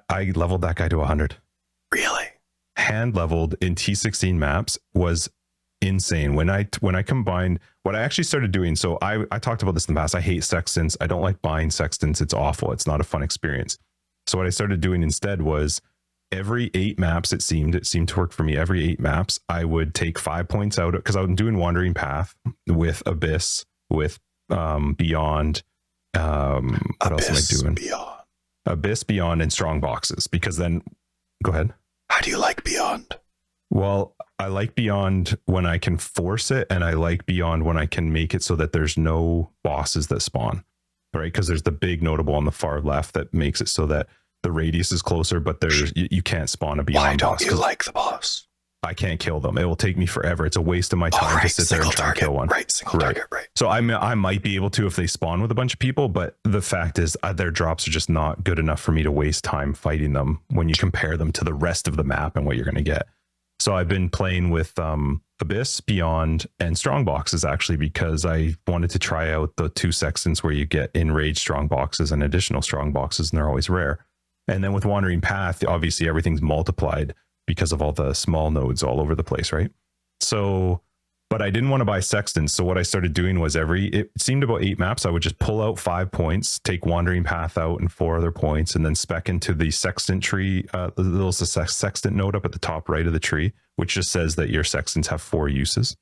I leveled that guy to 100. Really? Hand leveled in T16 maps was insane. When I combined what I actually started doing, so I talked about this in the past. I hate sextants. I don't like buying sextants. It's awful. It's not a fun experience. So what I started doing instead was every 8 maps, it seemed to work for me. Every 8 maps, I would take 5 points out, because I was doing Wandering Path with Abyss, with Beyond. What else am I doing? Abyss, Beyond, and Strong Boxes. Because then, go ahead. How do you like Beyond? Well, I like Beyond when I can force it, and I like Beyond when I can make it so that there's no bosses that spawn, right? Because there's the big notable on the far left that makes it so that the radius is closer, but you can't spawn a Beyond. Why don't you like the boss? I can't kill them. It will take me forever. It's a waste of my time to sit there and try to kill one. Right, single target, right. So I might be able to if they spawn with a bunch of people, but the fact is their drops are just not good enough for me to waste time fighting them when you compare them to the rest of the map and what you're going to get. So I've been playing with Abyss, Beyond, and Strong Boxes, actually, because I wanted to try out the 2 sextants where you get enraged Strong Boxes and additional Strong Boxes, and they're always rare. And then with Wandering Path, obviously everything's multiplied because of all the small nodes all over the place, right? So but I didn't want to buy sextants. So what I started doing was it seemed about 8 maps, I would just pull out 5 points, take Wandering Path out and 4 other points, and then spec into the sextant tree, the little sextant node up at the top right of the tree, which just says that your sextants have 4 uses.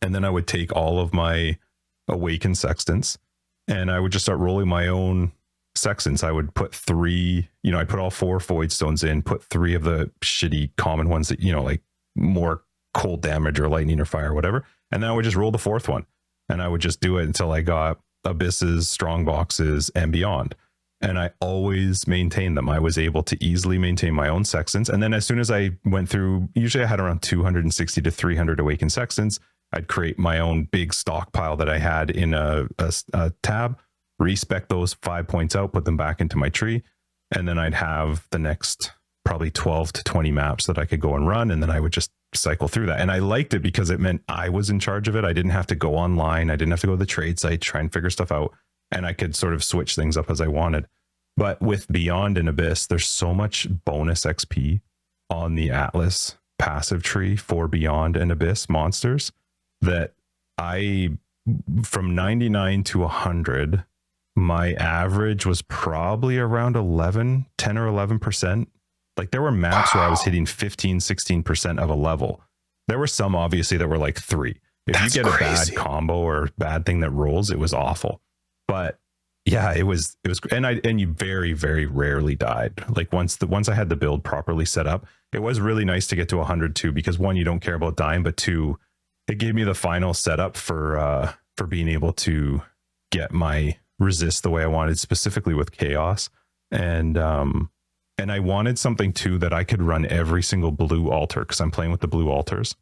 And then I would take all of my awakened sextants and I would just start rolling my own sextants. I would put 3, I put all 4 void stones in, put 3 of the shitty common ones that, like more cold damage or lightning or fire or whatever. And then I would just roll the 4th one and I would just do it until I got abysses, strong boxes, and beyond. And I always maintained them. I was able to easily maintain my own sextants. And then as soon as I went through, usually I had around 260 to 300 awakened sextants. I'd create my own big stockpile that I had in a tab, respec those 5 points out, put them back into my tree. And then I'd have the next probably 12 to 20 maps that I could go and run. And then I would just cycle through that. And I liked it because it meant I was in charge of it. I didn't have to go online. I didn't have to go to the trade site, try and figure stuff out. And I could sort of switch things up as I wanted. But with Beyond and Abyss, there's so much bonus XP on the Atlas passive tree for Beyond and Abyss monsters that from 99 to 100, my average was probably around 10 or 11%. Like there were maps where I was hitting 15, 16% of a level. There were some obviously that were like 3. If you get crazy. A bad combo or bad thing that rolls, it was awful. But yeah, it was, and you very, very rarely died. Like once I had the build properly set up, it was really nice to get to 100 too, because 1, you don't care about dying, but 2, it gave me the final setup for being able to get my resist the way I wanted, specifically with chaos. And I wanted something too that I could run every single blue altar, because I'm playing with the blue altars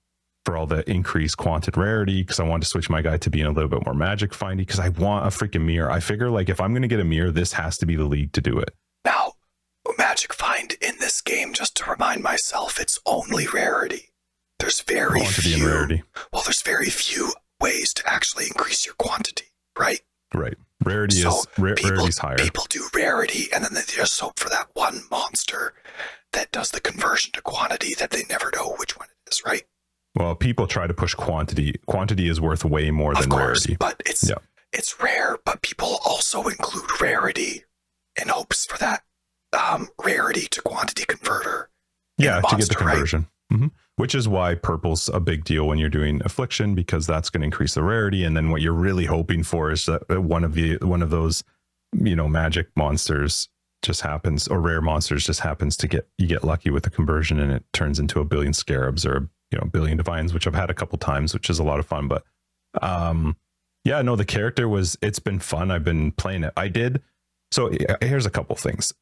for all the increased quantity rarity, because I wanted to switch my guy to being a little bit more magic findy, because I want a freaking mirror. I figure like if I'm going to get a mirror, this has to be the league to do it. Now, magic find in this game, just to remind myself, it's only rarity. There's very few rarity. Well, there's very few ways to actually increase your quantity, right? Right. Rarity's higher. People do rarity, and then they just hope for that one monster that does the conversion to quantity that they never know which one it is, right? Well, people try to push quantity. Quantity is worth way more than rarity. But it's rare, but people also include rarity in hopes for that rarity to quantity converter. Yeah, to get the conversion. Right? Mm-hmm. Which is why purple's a big deal when you're doing Affliction, because that's going to increase the rarity. And then what you're really hoping for is that one of those, magic monsters just happens, or rare monsters just happens to get lucky with the conversion, and it turns into 1 billion scarabs or 1 billion divines, which I've had a couple times, which is a lot of fun. But the character it's been fun. I've been playing it. So here's a couple things.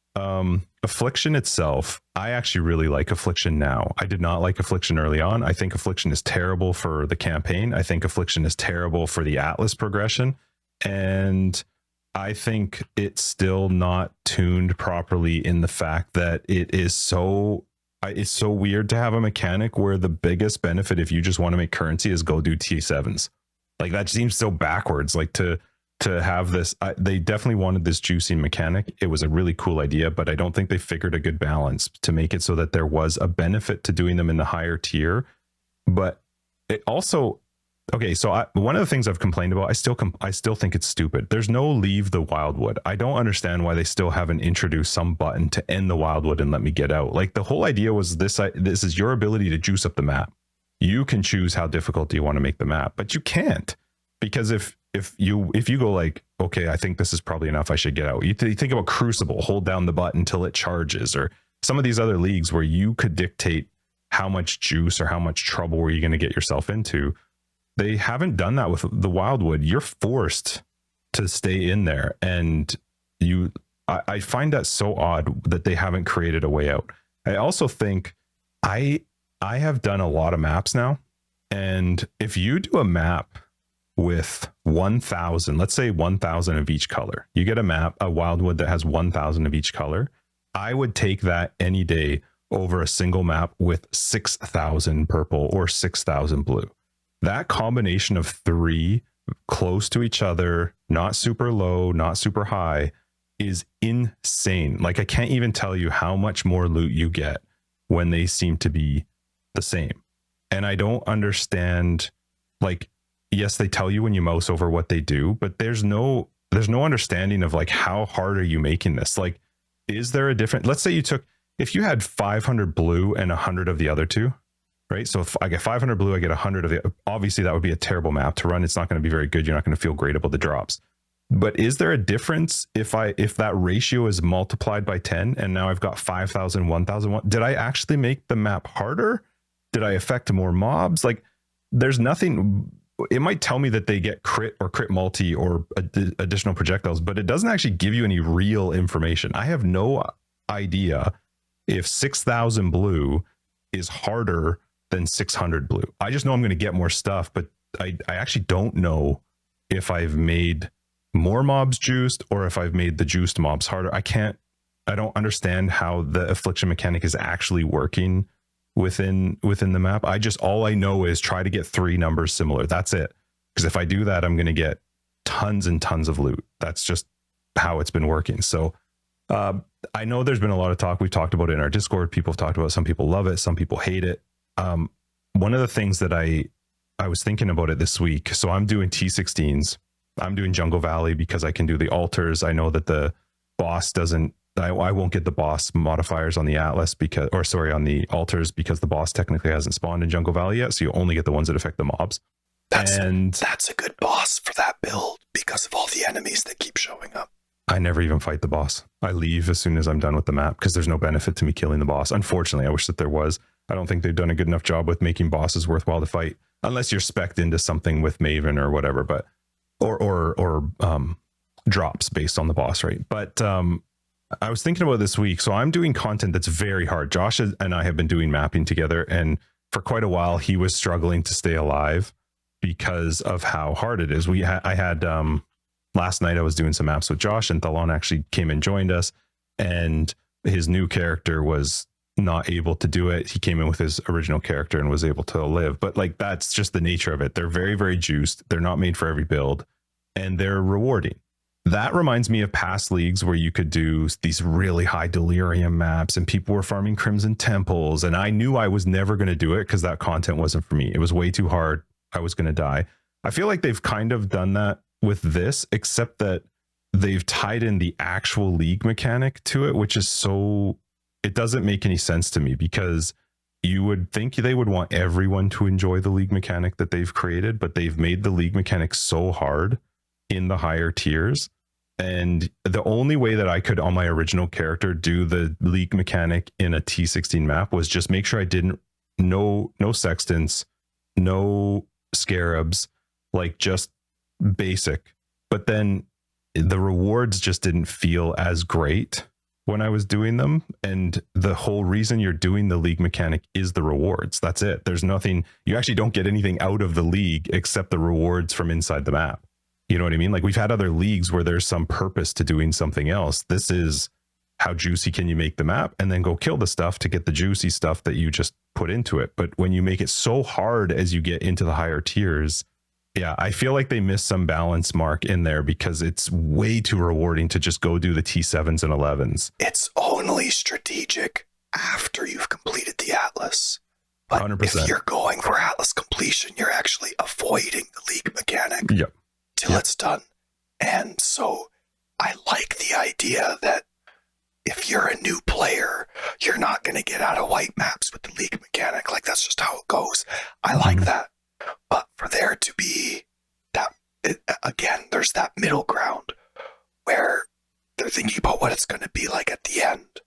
Affliction itself, I actually really like Affliction now. I did not like Affliction early on. I think Affliction is terrible for the campaign. I think Affliction is terrible for the Atlas progression. And I think it's still not tuned properly in the fact that it's so weird to have a mechanic where the biggest benefit, if you just want to make currency, is go do T7s. Like that seems so backwards. Like to have this, they definitely wanted this juicing mechanic. It was a really cool idea, but I don't think they figured a good balance to make it so that there was a benefit to doing them in the higher tier. But it also, so one of the things I've complained about, I still think it's stupid. There's no leave the Wildwood. I don't understand why they still haven't introduced some button to end the Wildwood and let me get out. Like the whole idea was this is your ability to juice up the map. You can choose how difficult you want to make the map, but you can't, because if you go like, okay, I think this is probably enough, I should get out. You think about Crucible, hold down the button until it charges, or some of these other leagues where you could dictate how much juice or how much trouble were you going to get yourself into. They haven't done that with the Wildwood. You're forced to stay in there, and I find that so odd that they haven't created a way out. I also think I have done a lot of maps now, and if you do a map with 1,000, let's say 1,000 of each color, you get a Wildwood that has 1,000 of each color. I would take that any day over a single map with 6,000 purple or 6,000 blue. That combination of 3 close to each other, not super low, not super high, is insane. Like I can't even tell you how much more loot you get when they seem to be the same. And I don't understand Like, yes, they tell you when you mouse over what they do, but there's no understanding of like, how hard are you making this? Like, is there a different, let's say if you had 500 blue and 100 of the other two, right? So if I get 500 blue, I get 100 of the, obviously that would be a terrible map to run. It's not going to be very good. You're not going to feel great about the drops. But is there a difference if that ratio is multiplied by 10 and now I've got 5,000, 1,000? Did I actually make the map harder? Did I affect more mobs? Like, there's nothing. It might tell me that they get crit or crit multi or additional projectiles, but it doesn't actually give you any real information. I have no idea if 6,000 blue is harder than 600 blue. I just know I'm going to get more stuff, but I actually don't know if I've made more mobs juiced or if I've made the juiced mobs harder. I don't understand how the affliction mechanic is actually working within the map. All I know is try to get 3 numbers similar. That's it. Because if I do that, I'm going to get tons and tons of loot. That's just how it's been working. So I know there's been a lot of talk. We've talked about it in our Discord. People have talked about it. Some people love it. Some people hate it. One of the things that I was thinking about it this week. So I'm doing T16s. I'm doing Jungle Valley because I can do the altars. I know that the boss doesn't, I won't get the boss modifiers on the Atlas on the altars because the boss technically hasn't spawned in Jungle Valley yet. So you only get the ones that affect the mobs. That's a good boss for that build because of all the enemies that keep showing up. I never even fight the boss. I leave as soon as I'm done with the map because there's no benefit to me killing the boss. Unfortunately, I wish that there was. I don't think they've done a good enough job with making bosses worthwhile to fight unless you're spec'd into something with Maven or whatever, but or drops based on the boss rate. But I was thinking about this week. So I'm doing content that's very hard. Josh and I have been doing mapping together, and for quite a while he was struggling to stay alive because of how hard it is. I had last night I was doing some maps with Josh, and Thalon actually came and joined us, and his new character was not able to do it. He came in with his original character and was able to live, but like, that's just the nature of it. They're very, very juiced. They're not made for every build, and they're rewarding. That reminds me of past leagues where you could do these really high delirium maps and people were farming Crimson Temples, and I knew I was never going to do it because that content wasn't for me. It was way too hard. I was going to die. I feel like they've kind of done that with this, except that they've tied in the actual league mechanic to it, which is so, it doesn't make any sense to me, because you would think they would want everyone to enjoy the league mechanic that they've created, but they've made the league mechanic so hard in the higher tiers. And the only way that I could on my original character do the league mechanic in a T16 map was just make sure I didn't, no sextants, no scarabs, like just basic. But then the rewards just didn't feel as great when I was doing them. And the whole reason you're doing the league mechanic is the rewards. That's it. There's nothing, you actually don't get anything out of the league except the rewards from inside the map. You know what I mean? Like, we've had other leagues where there's some purpose to doing something else. This is how juicy can you make the map, and then go kill the stuff to get the juicy stuff that you just put into it. But when you make it so hard as you get into the higher tiers, yeah, I feel like they missed some balance mark in there, because it's way too rewarding to just go do the T7s and 11s. It's only strategic after you've completed the Atlas. But 100%. If you're going for Atlas completion, you're actually avoiding the league mechanic. Yep. Till it's done. And so I like the idea that if you're a new player, you're not going to get out of white maps with the league mechanic. Like, that's just how it goes. I like that. But for there to be that, again, there's that middle ground where they're thinking about what it's going to be like at the end,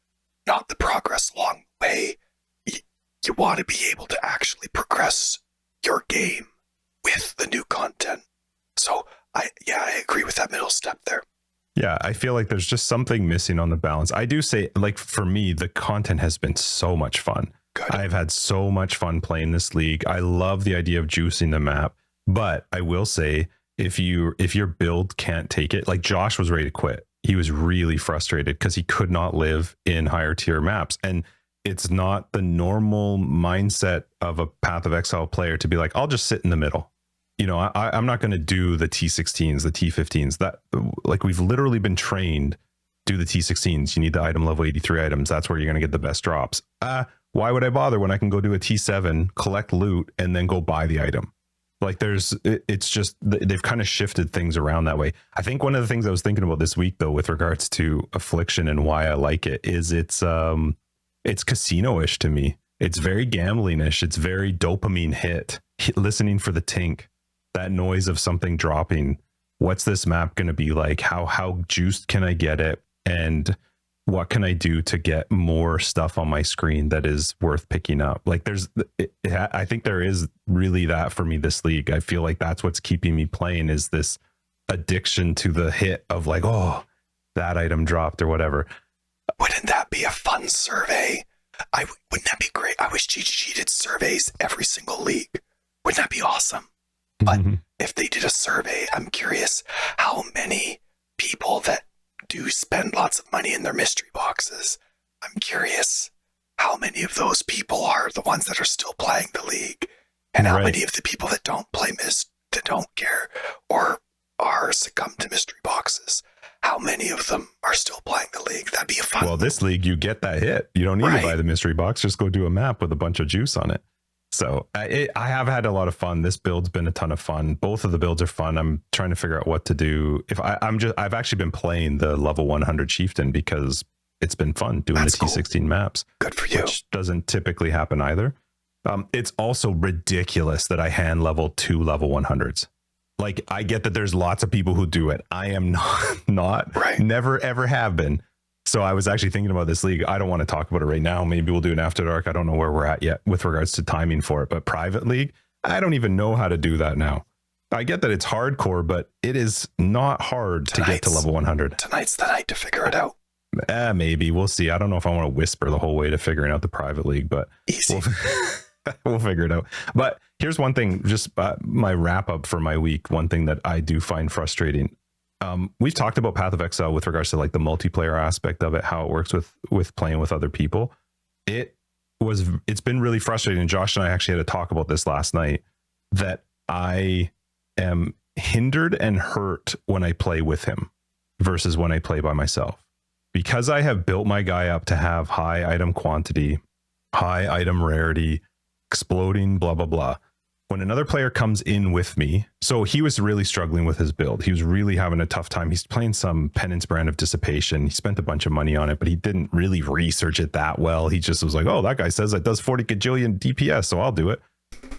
not the progress along the way. You want to be able to actually progress your game with the new content. So I agree with that middle step there. Yeah, I feel like there's just something missing on the balance. I do say, like, for me, the content has been so much fun. Good. I've had so much fun playing this league. I love the idea of juicing the map, but I will say, if your build can't take it, like Josh was ready to quit. He was really frustrated because he could not live in higher tier maps. And it's not the normal mindset of a Path of Exile player to be like, I'll just sit in the middle. You know, I'm not going to do the T16s, the T15s. That, like, we've literally been trained, do the T16s. You need the item level 83 items. That's where you're going to get the best drops. Why would I bother when I can go do a T7, collect loot, and then go buy the item? Like it's just, they've kind of shifted things around that way. I think one of the things I was thinking about this week though, with regards to Affliction and why I like it, is it's casino-ish to me. It's very gambling-ish. It's very dopamine hit, listening for the tink, that noise of something dropping. What's this map going to be like? How juiced can I get it? And what can I do to get more stuff on my screen that is worth picking up? Like I think there is really that for me this league. I feel like that's what's keeping me playing, is this addiction to the hit of like, oh, that item dropped or whatever. Wouldn't that be a fun survey? Wouldn't that be great? I wish GGG did surveys every single league. Wouldn't that be awesome? But if they did a survey, I'm curious how many people that do spend lots of money in their mystery boxes. I'm curious how many of those people are the ones that are still playing the league, and how many of the people that don't play that don't care or are succumbed to mystery boxes, how many of them are still playing the league? That'd be a fun. Well, this league, you get that hit. You don't need to buy the mystery box. Just go do a map with a bunch of juice on it. So I have had a lot of fun. This build's been a ton of fun. Both of the builds are fun. I'm trying to figure out what to do. If I've actually been playing the level 100 chieftain because it's been fun doing the T16 maps. Good for you. Which doesn't typically happen either. It's also ridiculous that I hand level 2 level 100s. Like, I get that there's lots of people who do it. I am not never ever have been. So I was actually thinking about this league. I don't want to talk about it right now. Maybe we'll do an after dark. I don't know where we're at yet with regards to timing for it. But private league, I don't even know how to do that now. I get that it's hardcore, but it is not hard to get to level 100. Tonight's the night to figure it out. Maybe. We'll see. I don't know if I want to whisper the whole way to figuring out the private league, but easy. We'll figure it out. But here's one thing, just my wrap up for my week. One thing that I do find frustrating. We've talked about Path of Exile with regards to like the multiplayer aspect of it, how it works with playing with other people. It's been really frustrating. And Josh and I actually had a talk about this last night, that I am hindered and hurt when I play with him versus when I play by myself, because I have built my guy up to have high item quantity, high item rarity, exploding, blah, blah, blah. When another player comes in with me, so he was really struggling with his build. He was really having a tough time. He's playing some Penance brand of Dissipation. He spent a bunch of money on it, but he didn't really research it that well. He just was like, oh, that guy says it does 40 gajillion DPS, so I'll do it,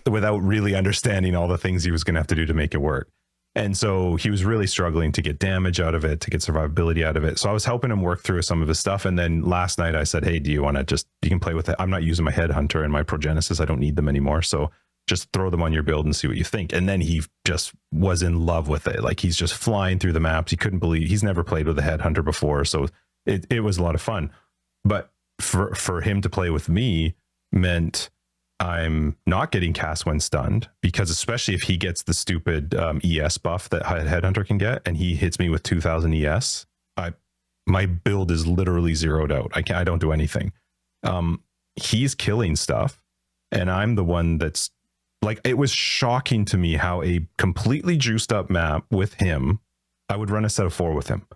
without really understanding all the things he was going to have to do to make it work. And so he was really struggling to get damage out of it, to get survivability out of it. So I was helping him work through some of his stuff. And then last night I said, hey, do you want to you can play with it. I'm not using my headhunter and my Progenesis. I don't need them anymore. So just throw them on your build and see what you think. And then he just was in love with it. Like, he's just flying through the maps. He couldn't believe, he's never played with a headhunter before. So it was a lot of fun. But for him to play with me meant I'm not getting cast when stunned, because especially if he gets the stupid ES buff that headhunter can get, and he hits me with 2000 ES, my build is literally zeroed out. I don't do anything. He's killing stuff, and I'm the one that's like, it was shocking to me how a completely juiced up map with him, I would run a set of 4 with him,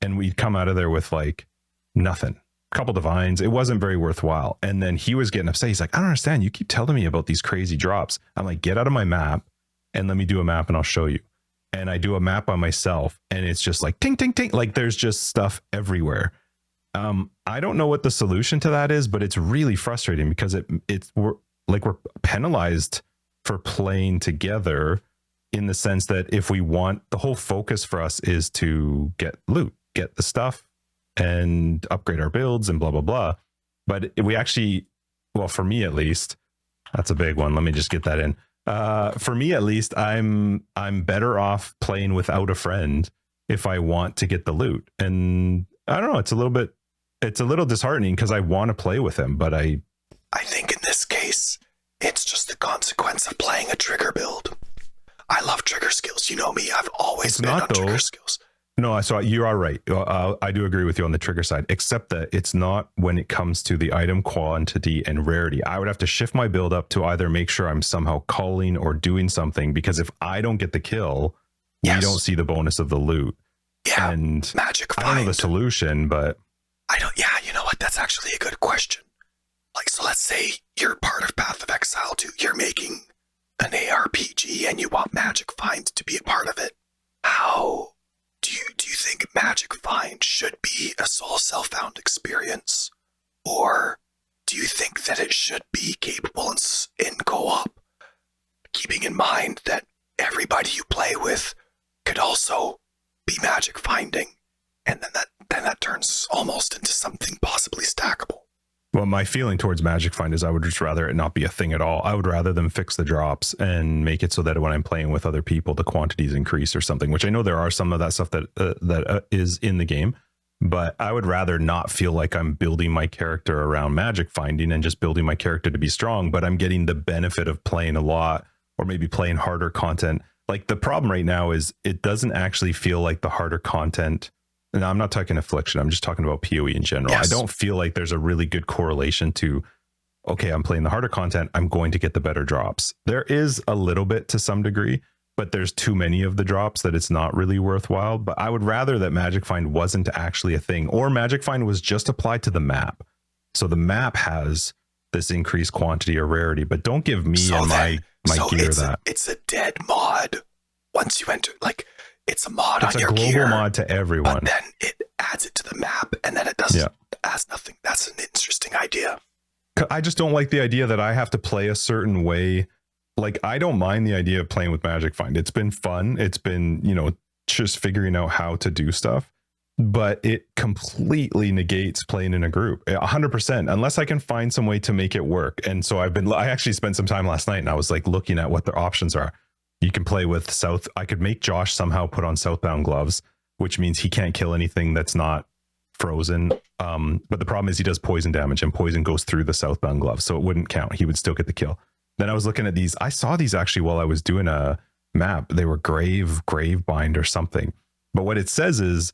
and we'd come out of there with like nothing. Couple divines. It wasn't very worthwhile. And then he was getting upset. He's like, I don't understand. You keep telling me about these crazy drops. I'm like, get out of my map and let me do a map and I'll show you. And I do a map by myself, and it's just like ting, ting, ting. Like, there's just stuff everywhere. I don't know what the solution to that is, but it's really frustrating, because we're penalized for playing together, in the sense that if we want, the whole focus for us is to get loot, get the stuff, and upgrade our builds and blah, blah, blah. But we actually, well, for me at least, that's a big one. Let me just get that in. For me at least, I'm better off playing without a friend if I want to get the loot. And I don't know, it's a little disheartening, because I want to play with him, but I think in this case, it's just the consequence of playing a trigger build. I love trigger skills. You know me, I've always been on trigger skills. No, so you are right. I do agree with you on the trigger side, except that it's not when it comes to the item quantity and rarity. I would have to shift my build up to either make sure I'm somehow calling or doing something, because if I don't get the kill, we don't see the bonus of the loot. Yeah, and magic find. I don't know the solution, but yeah, you know what? That's actually a good question. Like, so let's say you're part of Path of Exile too. You're making an ARPG and you want Magic Find to be a part of it, how do you think Magic Find should be a sole self-found experience? Or do you think that it should be capable in co-op, keeping in mind that everybody you play with could also be magic finding, and then that turns almost into something possibly stackable? Well, my feeling towards Magic Find is I would just rather it not be a thing at all. I would rather them fix the drops and make it so that when I'm playing with other people, the quantities increase or something, which I know there are some of that stuff that is in the game, but I would rather not feel like I'm building my character around magic finding and just building my character to be strong, but I'm getting the benefit of playing a lot or maybe playing harder content. Like the problem right now is it doesn't actually feel like the harder content. And I'm not talking Affliction. I'm just talking about PoE in general. Yes. I don't feel like there's a really good correlation to, okay, I'm playing the harder content, I'm going to get the better drops. There is a little bit to some degree, but there's too many of the drops that it's not really worthwhile. But I would rather that Magic Find wasn't actually a thing, or Magic Find was just applied to the map. So the map has this increased quantity or rarity, but don't give me and my gear that. It's a dead mod. Once you enter, like, it's a mod on your gear. It's a global mod to everyone. But then it adds it to the map, and then it doesn't adds nothing. That's an interesting idea. I just don't like the idea that I have to play a certain way. Like, I don't mind the idea of playing with Magic Find. It's been fun. It's been, just figuring out how to do stuff. But it completely negates playing in a group 100%, unless I can find some way to make it work. And so I actually spent some time last night and I was like looking at what the options are. You can play with I could make Josh somehow put on Southbound gloves, which means he can't kill anything that's not frozen. But the problem is he does poison damage, and poison goes through the Southbound gloves, so it wouldn't count. He would still get the kill. Then I was looking at these. I saw these actually while I was doing a map. They were Gravebind or something. But what it says is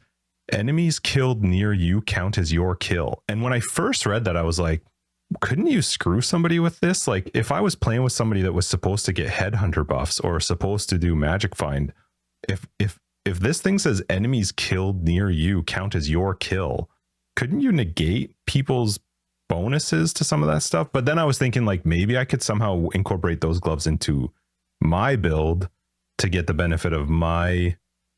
enemies killed near you count as your kill. And when I first read that, I was like, couldn't you screw somebody with this? Like, if I was playing with somebody that was supposed to get headhunter buffs or supposed to do Magic Find, if this thing says enemies killed near you count as your kill, couldn't you negate people's bonuses to some of that stuff? But then I was thinking, like, maybe I could somehow incorporate those gloves into my build to get the benefit of my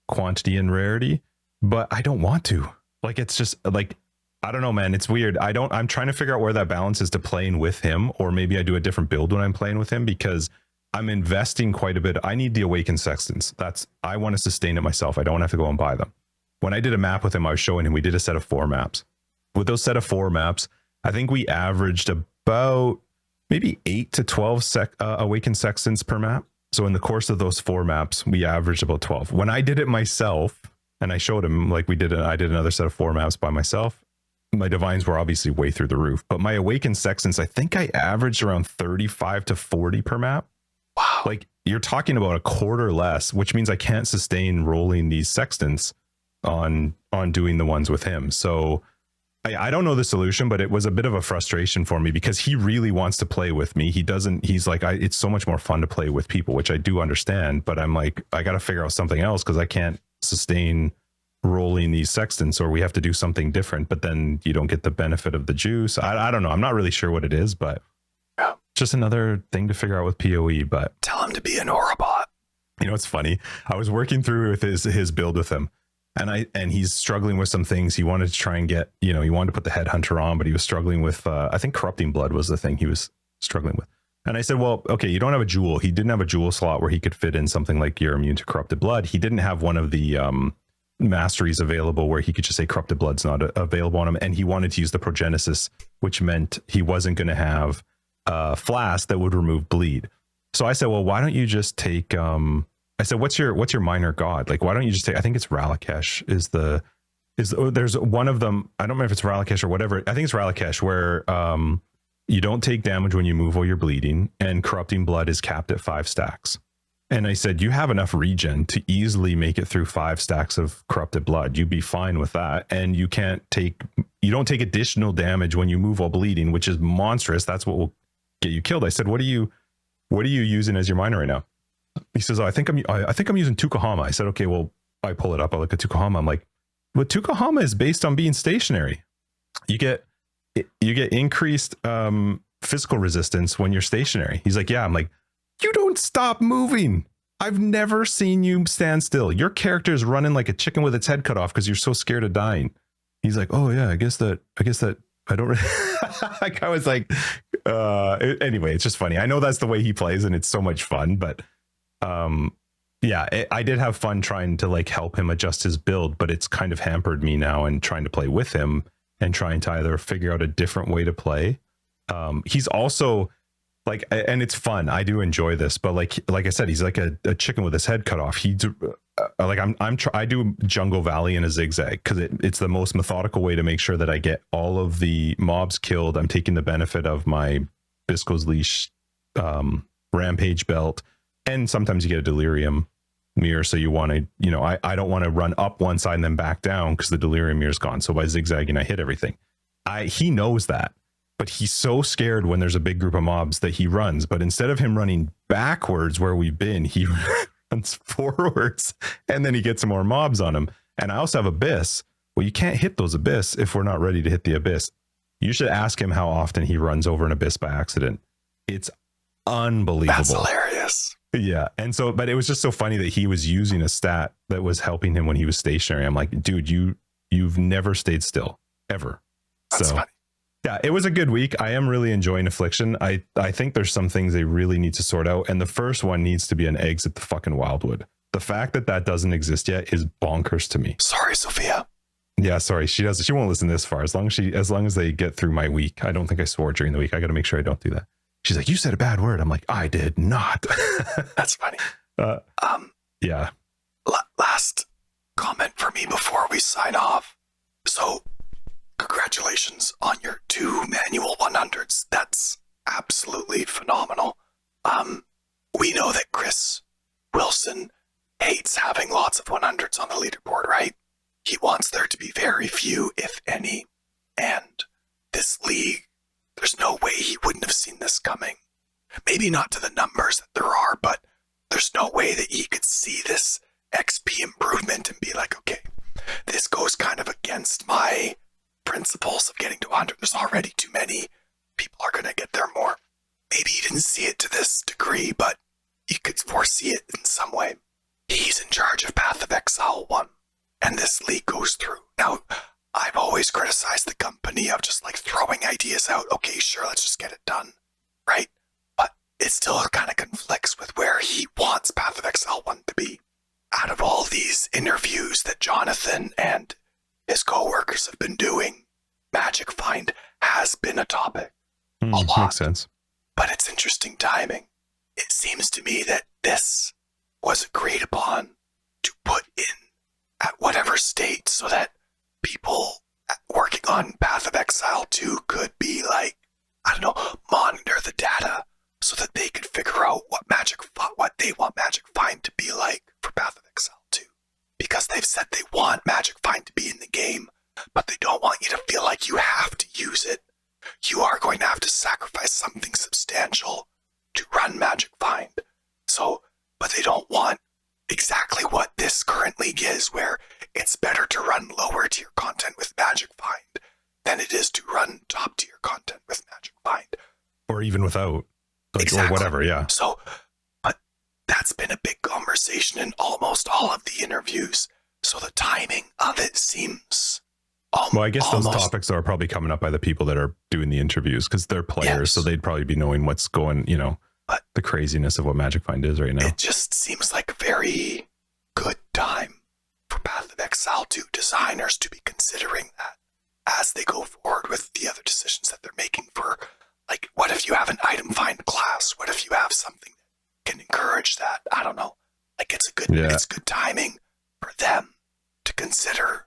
quantity and rarity, but I don't want to. Like, it's just like, I don't know, man. It's weird. I'm trying to figure out where that balance is to playing with him, or maybe I do a different build when I'm playing with him, because I'm investing quite a bit. I need the Awakened Sextants. I want to sustain it myself. I don't have to go and buy them. When I did a map with him, I was showing him, we did a set of 4 maps. With those set of 4 maps, I think we averaged about maybe 8 to 12 Awakened Sextants per map. So in the course of those 4 maps, we averaged about 12. When I did it myself, and I showed him, like, I did another set of 4 maps by myself, my divines were obviously way through the roof, but my Awakened Sextants, I think I averaged around 35 to 40 per map. Wow. Like, you're talking about a quarter less, which means I can't sustain rolling these Sextants on doing the ones with him. So I don't know the solution, but it was a bit of a frustration for me because he really wants to play with me. He's like, it's so much more fun to play with people, which I do understand, but I'm like, I got to figure out something else because I can't sustain rolling these Sextants, or we have to do something different, but then you don't get the benefit of the juice. I don't know. I'm not really sure what it is, but just another thing to figure out with PoE. But tell him to be an Orobot. It's funny. I was working through with his build with him, and he's struggling with some things. He wanted to try and get, he wanted to put the headhunter on, but he was struggling with, I think Corrupting Blood was the thing he was struggling with. And I said, well, okay, you don't have a jewel. He didn't have a jewel slot where he could fit in something like you're immune to Corrupted Blood. He didn't have one of the masteries available where he could just say Corrupted Blood's not available on him. And he wanted to use the Progenesis, which meant he wasn't going to have a flask that would remove bleed. So I said, well, why don't you just take, I said, what's your minor god? Like, why don't you just take, I think it's Ralakesh there's one of them. I don't remember if it's Ralakesh or whatever. I think it's Ralakesh, where you don't take damage when you move while you're bleeding, and Corrupting Blood is capped at 5 stacks. And I said, you have enough regen to easily make it through 5 stacks of Corrupted Blood. You'd be fine with that. And you don't take additional damage when you move while bleeding, which is monstrous. That's what will get you killed. I said, what are you using as your minor right now? He says, oh, I think I'm using Tukahama. I said, okay, well, I pull it up. I look at Tukahama. I'm like, but Tukahama is based on being stationary. You get increased physical resistance when you're stationary. He's like, yeah. I'm like, you don't stop moving. I've never seen you stand still. Your character is running like a chicken with its head cut off because you're so scared of dying. He's like, oh yeah, I guess that I don't really like, I was like, anyway, it's just funny. I know that's the way he plays and it's so much fun, but I did have fun trying to like help him adjust his build, but it's kind of hampered me now and trying to play with him and trying to either figure out a different way to play. He's also like, and it's fun. I do enjoy this, but like I said, he's like a chicken with his head cut off. He like I do Jungle Valley in a zigzag because it's the most methodical way to make sure that I get all of the mobs killed. I'm taking the benefit of my Bisco's Leash, Rampage Belt, and sometimes you get a Delirium Mirror. So you want to, I don't want to run up one side and then back down because the Delirium Mirror's gone. So by zigzagging, I hit everything. He knows that, but he's so scared when there's a big group of mobs that he runs. But instead of him running backwards where we've been, he runs forwards and then he gets some more mobs on him. And I also have Abyss. Well, you can't hit those Abyss if we're not ready to hit the Abyss. You should ask him how often he runs over an Abyss by accident. It's unbelievable. That's hilarious. Yeah. And so, but it was just so funny that he was using a stat that was helping him when he was stationary. I'm like, dude, you've never stayed still ever. That's funny. Yeah, it was a good week. I am really enjoying Affliction. I think there's some things they really need to sort out. And the first one needs to be an exit the fucking Wildwood. The fact that doesn't exist yet is bonkers to me. Sorry, Sophia. Yeah, sorry. She won't listen this far. As long as they get through my week. I don't think I swore during the week. I got to make sure I don't do that. She's like, you said a bad word. I'm like, I did not. That's funny. Yeah. Last comment for me before we sign off. So, congratulations on your 2 manual 100s. That's absolutely phenomenal. We know that Chris Wilson hates having lots of 100s on the leaderboard, right? He wants there to be very few, if any. And this league, there's no way he wouldn't have seen this coming. Maybe not to the numbers that there are, but there's no way that he could see this XP improvement and be like, okay, this goes kind of against my principles of getting to 100. There's already too many. People are going to get there more. Maybe he didn't see it to this degree, but he could foresee it in some way. He's in charge of Path of Exile 1, and this league goes through. Now, I've always criticized the company of just like throwing ideas out. Okay, sure, let's just get it done, right? But it still kind of conflicts with where he wants Path of Exile 1 to be. Out of all these interviews that Jonathan and his co-workers have been doing, Magic Find has been a topic. A lot. Makes sense. But it's interesting timing. It seems to me that this was agreed upon to put in at whatever state so that people working on Path of Exile 2 could be like, I don't know, monitor the data so that they could figure out what they want Magic Find to be like for Path of Exile 2. Because they've said they want Magic Find to be in the game, but they don't want you to feel like you have to use it. You are going to have to sacrifice something substantial to run Magic Find. So, but they don't want exactly what this current league is, where it's better to run lower tier content with Magic Find than it is to run top tier content with Magic Find. Or even without. Like, exactly. Or whatever, yeah. So, but that's been a big conversation in almost all of the interviews. So the timing of it seems well, I guess those topics are probably coming up by the people that are doing the interviews because they're players, yes. So they'd probably be knowing what's going, but the craziness of what Magic Find is right now. It just seems like a very good time for Path of Exile 2 designers to be considering that as they go forward with the other decisions that they're making for, like, what if you have an item find class? What if you have something that can encourage that? I don't know. Like, it's good timing for them to consider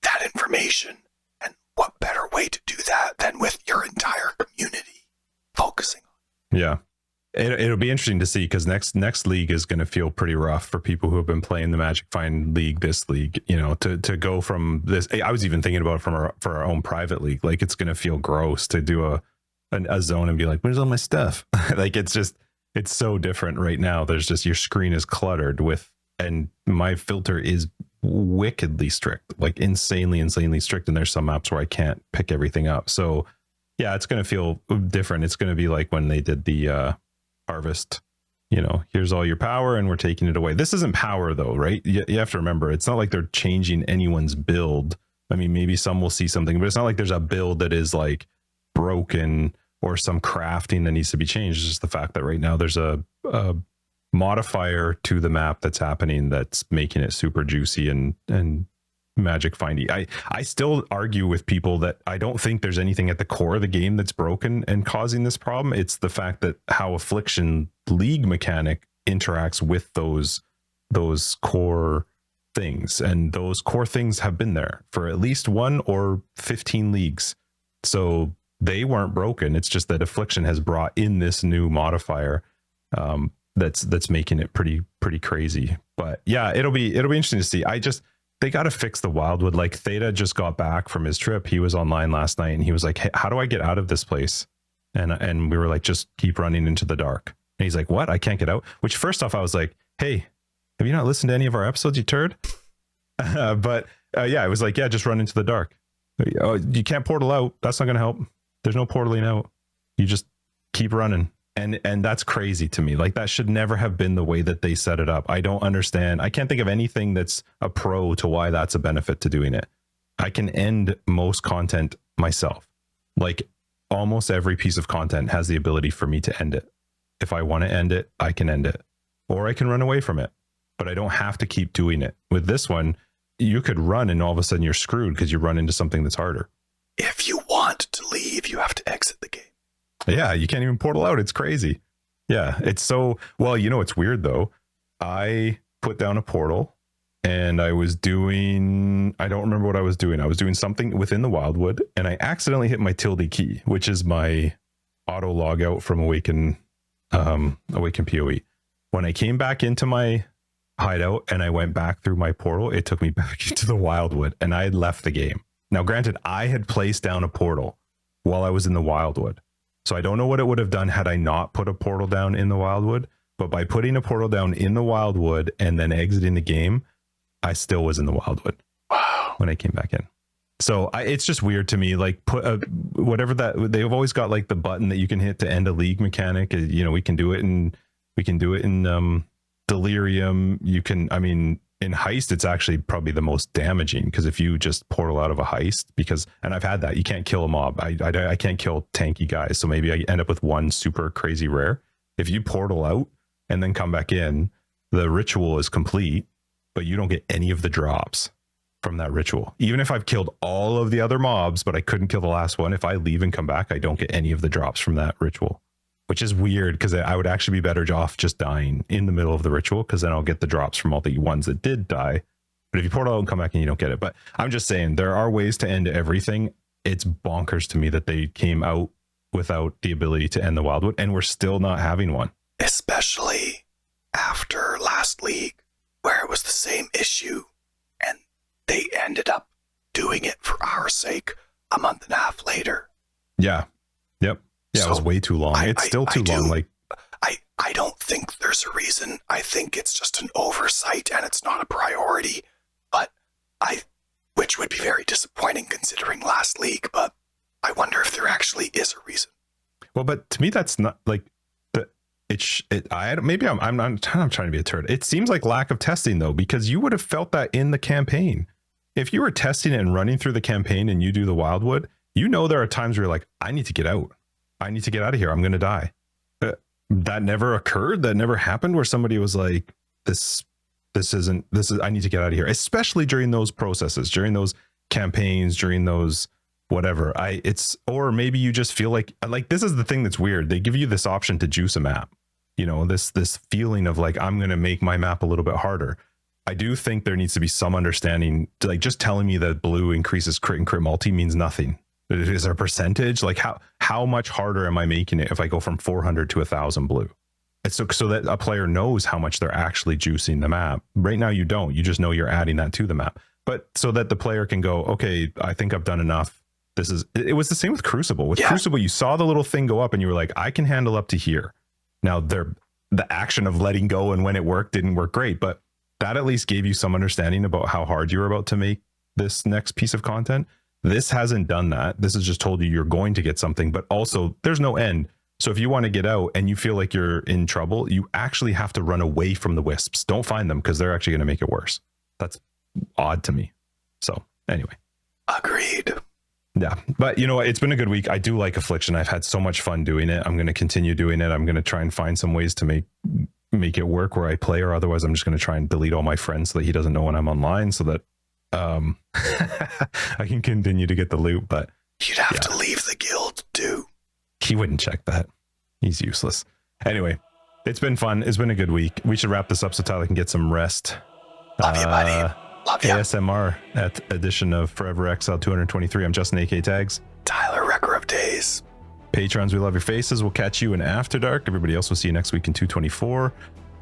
that information, and what better way to do that than with your entire community focusing on. Yeah, it'll be interesting to see because next league is going to feel pretty rough for people who have been playing the Magic Find league, this league, to go from this. I was even thinking about it for our own private league. Like, it's going to feel gross to do a zone and be like, where's all my stuff? Like, it's so different right now. There's just, your screen is cluttered with, and my filter is wickedly strict, like insanely strict, and there's some maps where I can't pick everything up. So yeah, it's going to feel different. It's going to be like when they did the harvest here's all your power and we're taking it away. This isn't power though, right? You have to remember, it's not like they're changing anyone's build. I mean, maybe some will see something, but it's not like there's a build that is like broken or some crafting that needs to be changed. It's just the fact that right now there's a modifier to the map that's happening that's making it super juicy and magic findy. I still argue with people that I don't think there's anything at the core of the game that's broken and causing this problem. It's the fact that how Affliction League mechanic interacts with those core things, and those core things have been there for at least 1 or 15 leagues, so they weren't broken. It's just that Affliction has brought in this new modifier that's making it pretty crazy. But yeah, it'll be interesting to see. They got to fix the Wildwood. Like Theta just got back from his trip. He was online last night and he was like, hey, how do I get out of this place? And we were like, just keep running into the dark. And he's like, what? I can't get out? Which first off, I was like, hey, have you not listened to any of our episodes, you turd? But yeah, I was like, yeah, just run into the dark. You can't portal out. That's not going to help. There's no portaling out. You just keep running. And that's crazy to me. Like that should never have been the way that they set it up. I don't understand. I can't think of anything that's a pro to why that's a benefit to doing it. I can end most content myself. Like almost every piece of content has the ability for me to end it. If I want to end it, I can end it, or I can run away from it, but I don't have to keep doing it. With this one, you could run and all of a sudden you're screwed because you run into something that's harder. If you want to leave, you have to exit the game. Yeah, you can't even portal out. It's crazy. Yeah, it's so... Well, it's weird, though. I put down a portal, and I was doing... I don't remember what I was doing. I was doing something within the Wildwood, and I accidentally hit my tilde key, which is my auto log out from Awaken PoE. When I came back into my hideout, and I went back through my portal, it took me back into the Wildwood, and I had left the game. Now, granted, I had placed down a portal while I was in the Wildwood. So I don't know what it would have done had I not put a portal down in the Wildwood, but by putting a portal down in the Wildwood and then exiting the game, I still was in the Wildwood. Wow. When I came back in. So it's just weird to me, like put whatever that they've always got, like the button that you can hit to end a league mechanic. We can do it in Delirium. You can, I mean, in Heist, it's actually probably the most damaging, because if you just portal out of a Heist, and I've had that, you can't kill a mob. I can't kill tanky guys, so maybe I end up with one super crazy rare. If you portal out and then come back in, the ritual is complete, but you don't get any of the drops from that ritual. Even if I've killed all of the other mobs, but I couldn't kill the last one, if I leave and come back, I don't get any of the drops from that ritual. Which is weird, because I would actually be better off just dying in the middle of the ritual, because then I'll get the drops from all the ones that did die. But if you portal out and come back and you don't get it. But I'm just saying, there are ways to end everything. It's bonkers to me that they came out without the ability to end the Wildwood, and we're still not having one. Especially after last league, where it was the same issue, and they ended up doing it for our sake a month and a half later. Yeah. Yep. Yeah, so it was way too long. It's still too long. Like, I don't think there's a reason. I think it's just an oversight and it's not a priority. But which would be very disappointing considering last league. But I wonder if there actually is a reason. Well, but to me, that's not like maybe I'm trying to be a turd. It seems like lack of testing though, because you would have felt that in the campaign. If you were testing it and running through the campaign and you do the Wildwood, there are times where you're like, I need to get out. I need to get out of here. I'm going to die. That never occurred. That never happened where somebody was like, I need to get out of here. Especially during those processes, during those campaigns, during those whatever. Or maybe you just feel like this is the thing that's weird. They give you this option to juice a map, this feeling of like, I'm going to make my map a little bit harder. I do think there needs to be some understanding, like just telling me that blue increases crit and crit multi means nothing. Is there a percentage? Like how much harder am I making it if I go from 400 to 1,000 blue? It's so that a player knows how much they're actually juicing the map. Right now you don't. You just know you're adding that to the map. But so that the player can go, okay, I think I've done enough. It was the same with Crucible. With Crucible, you saw the little thing go up and you were like, I can handle up to here. Now the action of letting go and when it worked didn't work great, but that at least gave you some understanding about how hard you were about to make this next piece of content. This hasn't done that. This has just told you you're going to get something, but also there's no end. So if you want to get out and you feel like you're in trouble, you actually have to run away from the wisps. Don't find them because they're actually going to make it worse. That's odd to me. So anyway. Agreed. Yeah, but you know what? It's been a good week. I do like Affliction. I've had so much fun doing it. I'm going to continue doing it. I'm going to try and find some ways to make it work where I play, or otherwise I'm just going to try and delete all my friends so that he doesn't know when I'm online, so that I can continue to get the loot. But you'd have to leave the guild too. He wouldn't check that. He's useless. Anyway, it's been fun. It's been a good week. We should wrap this up so Tyler can get some rest. Love you, buddy. Love you. ASMR at edition of Forever Exile 223. I'm Justin, AK Tags. Tyler, Wrecker of Days. Patrons, we love your faces. We'll catch you in After Dark. Everybody else will see you next week in 224.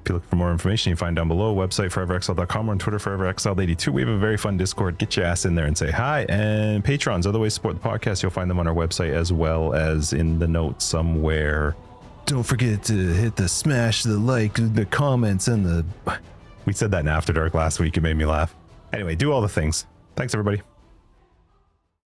If you look for more information, you can find down below. Website foreverexiled.com, or on Twitter foreverexiled82. We have a very fun Discord. Get your ass in there and say hi. And patrons, other ways to support the podcast, you'll find them on our website as well as in the notes somewhere. Don't forget to hit the smash, the like, the comments, and the... We said that in After Dark last week. It made me laugh. Anyway, do all the things. Thanks, everybody.